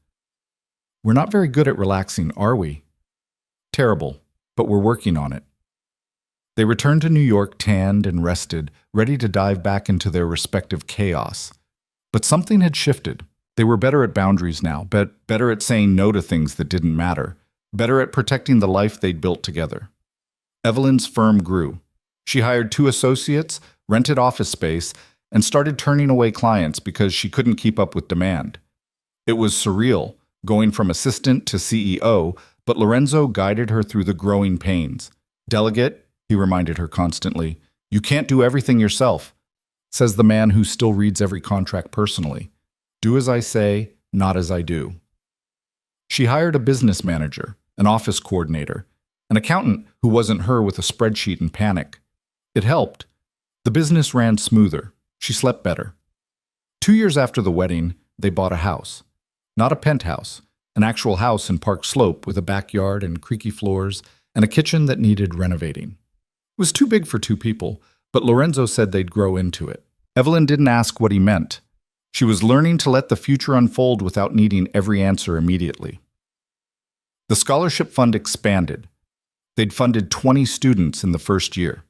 We're not very good at relaxing, are we? Terrible, but we're working on it. They returned to New York tanned and rested, ready to dive back into their respective chaos. But something had shifted. They were better at boundaries now, better at saying no to things that didn't matter, better at protecting the life they'd built together. Evelyn's firm grew. She hired 2 associates, rented office space, and started turning away clients because she couldn't keep up with demand. It was surreal, going from assistant to CEO, but Lorenzo guided her through the growing pains. Delegate, he reminded her constantly. You can't do everything yourself, says the man who still reads every contract personally. Do as I say, not as I do. She hired a business manager, an office coordinator, an accountant who wasn't her with a spreadsheet and panic. It helped. The business ran smoother. She slept better. 2 years after the wedding, they bought a house. Not a penthouse, an actual house in Park Slope with a backyard and creaky floors and a kitchen that needed renovating. It was too big for 2 people, but Lorenzo said they'd grow into it. Evelyn didn't ask what he meant. She was learning to let the future unfold without needing every answer immediately. The scholarship fund expanded. They'd funded 20 students in the first year,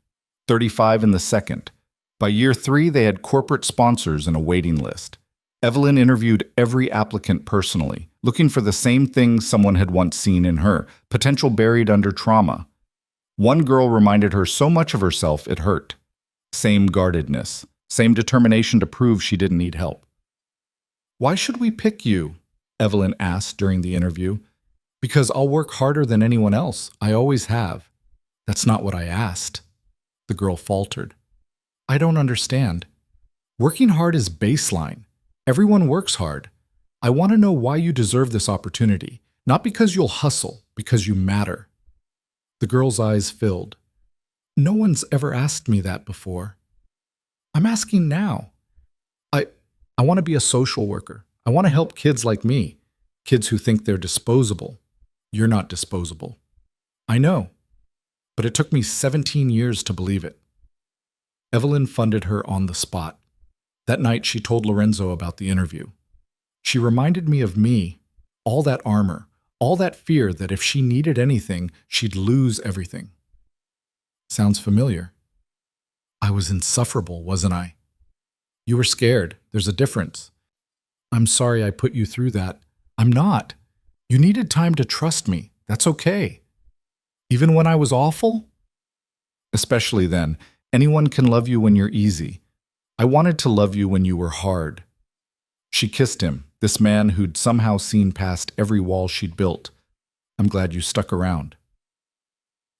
35 in the second. By year 3, they had corporate sponsors and a waiting list. Evelyn interviewed every applicant personally, looking for the same things someone had once seen in her, potential buried under trauma. One girl reminded her so much of herself it hurt. Same guardedness, same determination to prove she didn't need help. Why should we pick you? Evelyn asked during the interview. Because I'll work harder than anyone else. I always have. That's not what I asked. The girl faltered. I don't understand. Working hard is baseline. Everyone works hard. I want to know why you deserve this opportunity. Not because you'll hustle, because you matter. The girl's eyes filled. No one's ever asked me that before. I'm asking now. I want to be a social worker. I want to help kids like me, kids who think they're disposable. You're not disposable. I know, but it took me 17 years to believe it. Evelyn funded her on the spot. That night, she told Lorenzo about the interview. She reminded me of me, all that armor, all that fear that if she needed anything, she'd lose everything. Sounds familiar. I was insufferable, wasn't I? You were scared. There's a difference. I'm sorry I put you through that. I'm not. You needed time to trust me. That's okay. Even when I was awful? Especially then. Anyone can love you when you're easy. I wanted to love you when you were hard. She kissed him, this man who'd somehow seen past every wall she'd built. I'm glad you stuck around.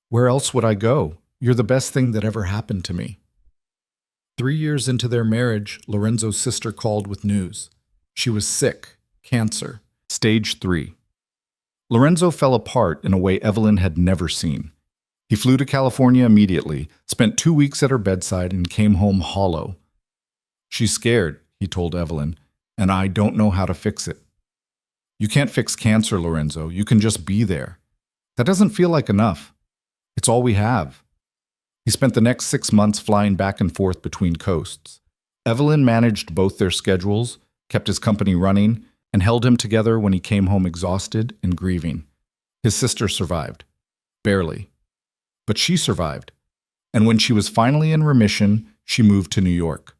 Where else would I go? You're the best thing that ever happened to me. 3 years into their marriage, Lorenzo's sister called with news. She was sick, cancer, stage 3. Lorenzo fell apart in a way Evelyn had never seen. He flew to California immediately, spent 2 weeks at her bedside, and came home hollow. She's scared, he told Evelyn, and I don't know how to fix it. You can't fix cancer, Lorenzo. You can just be there. That doesn't feel like enough. It's all we have. He spent the next 6 months flying back and forth between coasts. Evelyn managed both their schedules, kept his company running, and held him together when he came home exhausted and grieving. His sister survived. Barely. But she survived. And when she was finally in remission, she moved to New York.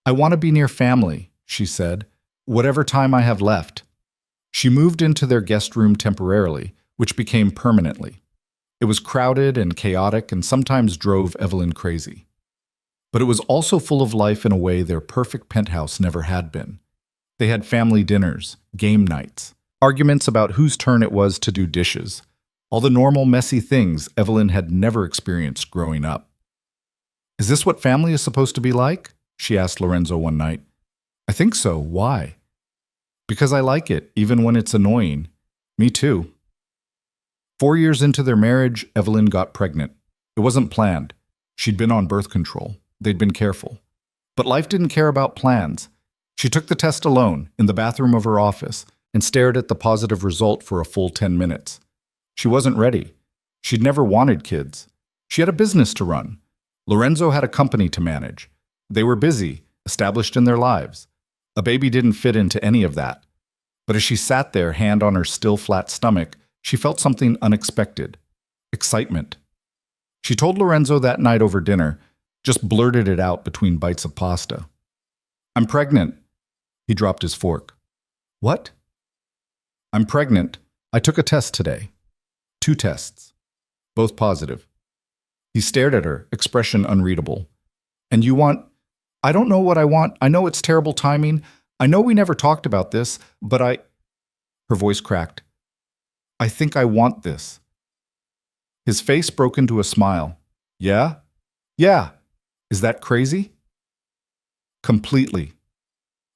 I want to be near family, she said, whatever time I have left. She moved into their guest room temporarily, which became permanently. It was crowded and chaotic and sometimes drove Evelyn crazy. But it was also full of life in a way their perfect penthouse never had been. They had family dinners, game nights, arguments about whose turn it was to do dishes, all the normal messy things Evelyn had never experienced growing up. Is this what family is supposed to be like? She asked Lorenzo one night. I think so. Why? Because I like it, even when it's annoying. Me too. 4 years into their marriage, Evelyn got pregnant. It wasn't planned. She'd been on birth control. They'd been careful. But life didn't care about plans. She took the test alone, in the bathroom of her office, and stared at the positive result for a full 10 minutes. She wasn't ready. She'd never wanted kids. She had a business to run. Lorenzo had a company to manage. They were busy, established in their lives. A baby didn't fit into any of that. But as she sat there, hand on her still flat stomach, she felt something unexpected. Excitement. She told Lorenzo that night over dinner, just blurted it out between bites of pasta. "I'm pregnant." He dropped his fork. "What?" "I'm pregnant. I took a test today. 2 tests. Both positive." He stared at her, expression unreadable. "And you want—" "I don't know what I want. I know it's terrible timing. I know we never talked about this, but I—" Her voice cracked. "I think I want this." His face broke into a smile. "Yeah? Yeah. Is that crazy?" "Completely."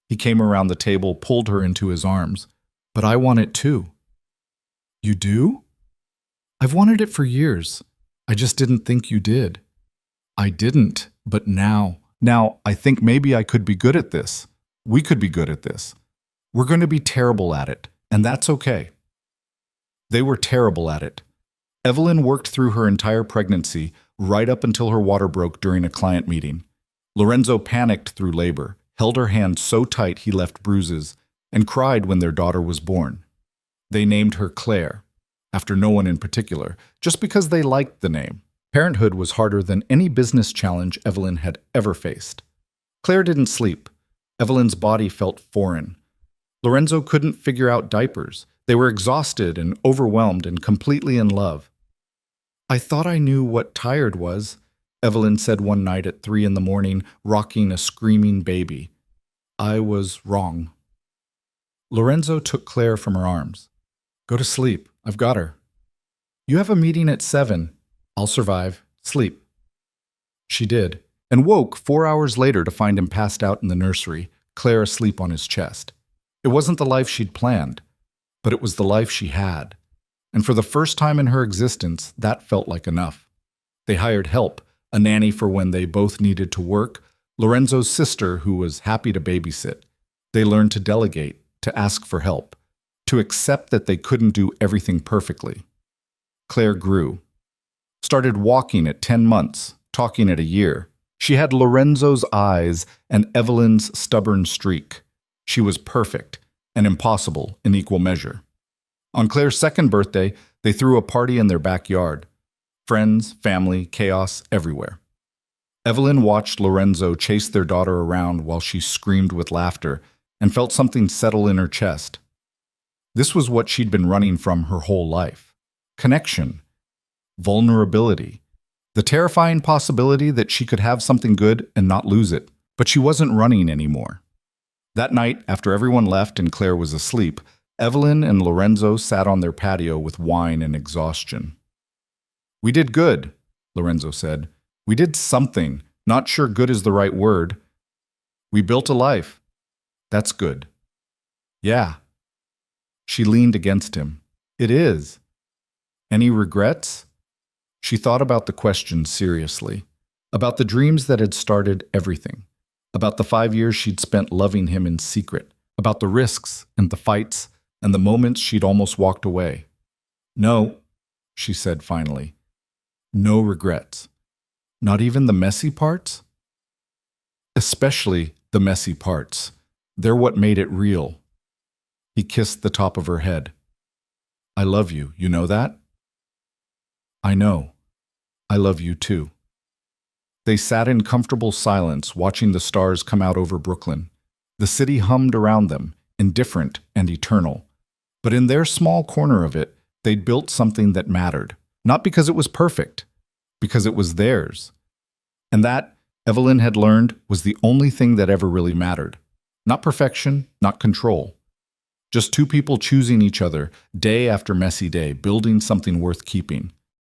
He came around the table, pulled her into his arms. "But I want it too." "You do?" "I've wanted it for years. I just didn't think you did." "I didn't, but now I think maybe I could be good at this. We could be good at this. We're going to be terrible at it, and that's okay." They were terrible at it. Evelyn worked through her entire pregnancy, right up until her water broke during a client meeting. Lorenzo panicked through labor, held her hand so tight he left bruises, and cried when their daughter was born. They named her Claire, after no one in particular, just because they liked the name. Parenthood was harder than any business challenge Evelyn had ever faced. Claire didn't sleep. Evelyn's body felt foreign. Lorenzo couldn't figure out diapers. They were exhausted and overwhelmed and completely in love. "I thought I knew what tired was," Evelyn said one night at 3 a.m, rocking a screaming baby. "I was wrong." Lorenzo took Claire from her arms. "Go to sleep. I've got her." "You have a meeting at 7. I'll survive. Sleep." She did, and woke 4 hours later to find him passed out in the nursery, Claire asleep on his chest. It wasn't the life she'd planned, but it was the life she had. And for the first time in her existence, that felt like enough. They hired help, a nanny for when they both needed to work, Lorenzo's sister who was happy to babysit. They learned to delegate, to ask for help, to accept that they couldn't do everything perfectly. Claire grew. Started walking at 10 months, talking at a year. She had Lorenzo's eyes and Evelyn's stubborn streak. She was perfect and impossible in equal measure. On Claire's 2nd birthday, they threw a party in their backyard. Friends, family, chaos everywhere. Evelyn watched Lorenzo chase their daughter around while she screamed with laughter and felt something settle in her chest. This was what she'd been running from her whole life. Connection. Vulnerability. The terrifying possibility that she could have something good and not lose it. But she wasn't running anymore. That night, after everyone left and Claire was asleep, Evelyn and Lorenzo sat on their patio with wine and exhaustion. "We did good," Lorenzo said. "We did something. Not sure good is the right word. We built a life. That's good." "Yeah." She leaned against him. "It is." "Any regrets?" She thought about the question seriously, about the dreams that had started everything, about the 5 years she'd spent loving him in secret, about the risks and the fights and the moments she'd almost walked away. "No," she said finally. "No regrets. Not even the messy parts?" "Especially the messy parts. They're what made it real." He kissed the top of her head. "I love you, you know that?" "I know. I love you too." They sat in comfortable silence, watching the stars come out over Brooklyn. The city hummed around them, indifferent and eternal. But in their small corner of it, they'd built something that mattered. Not because it was perfect, because it was theirs. And that, Evelyn had learned, was the only thing that ever really mattered. Not perfection, not control. Just 2 people choosing each other, day after messy day, building something worth keeping.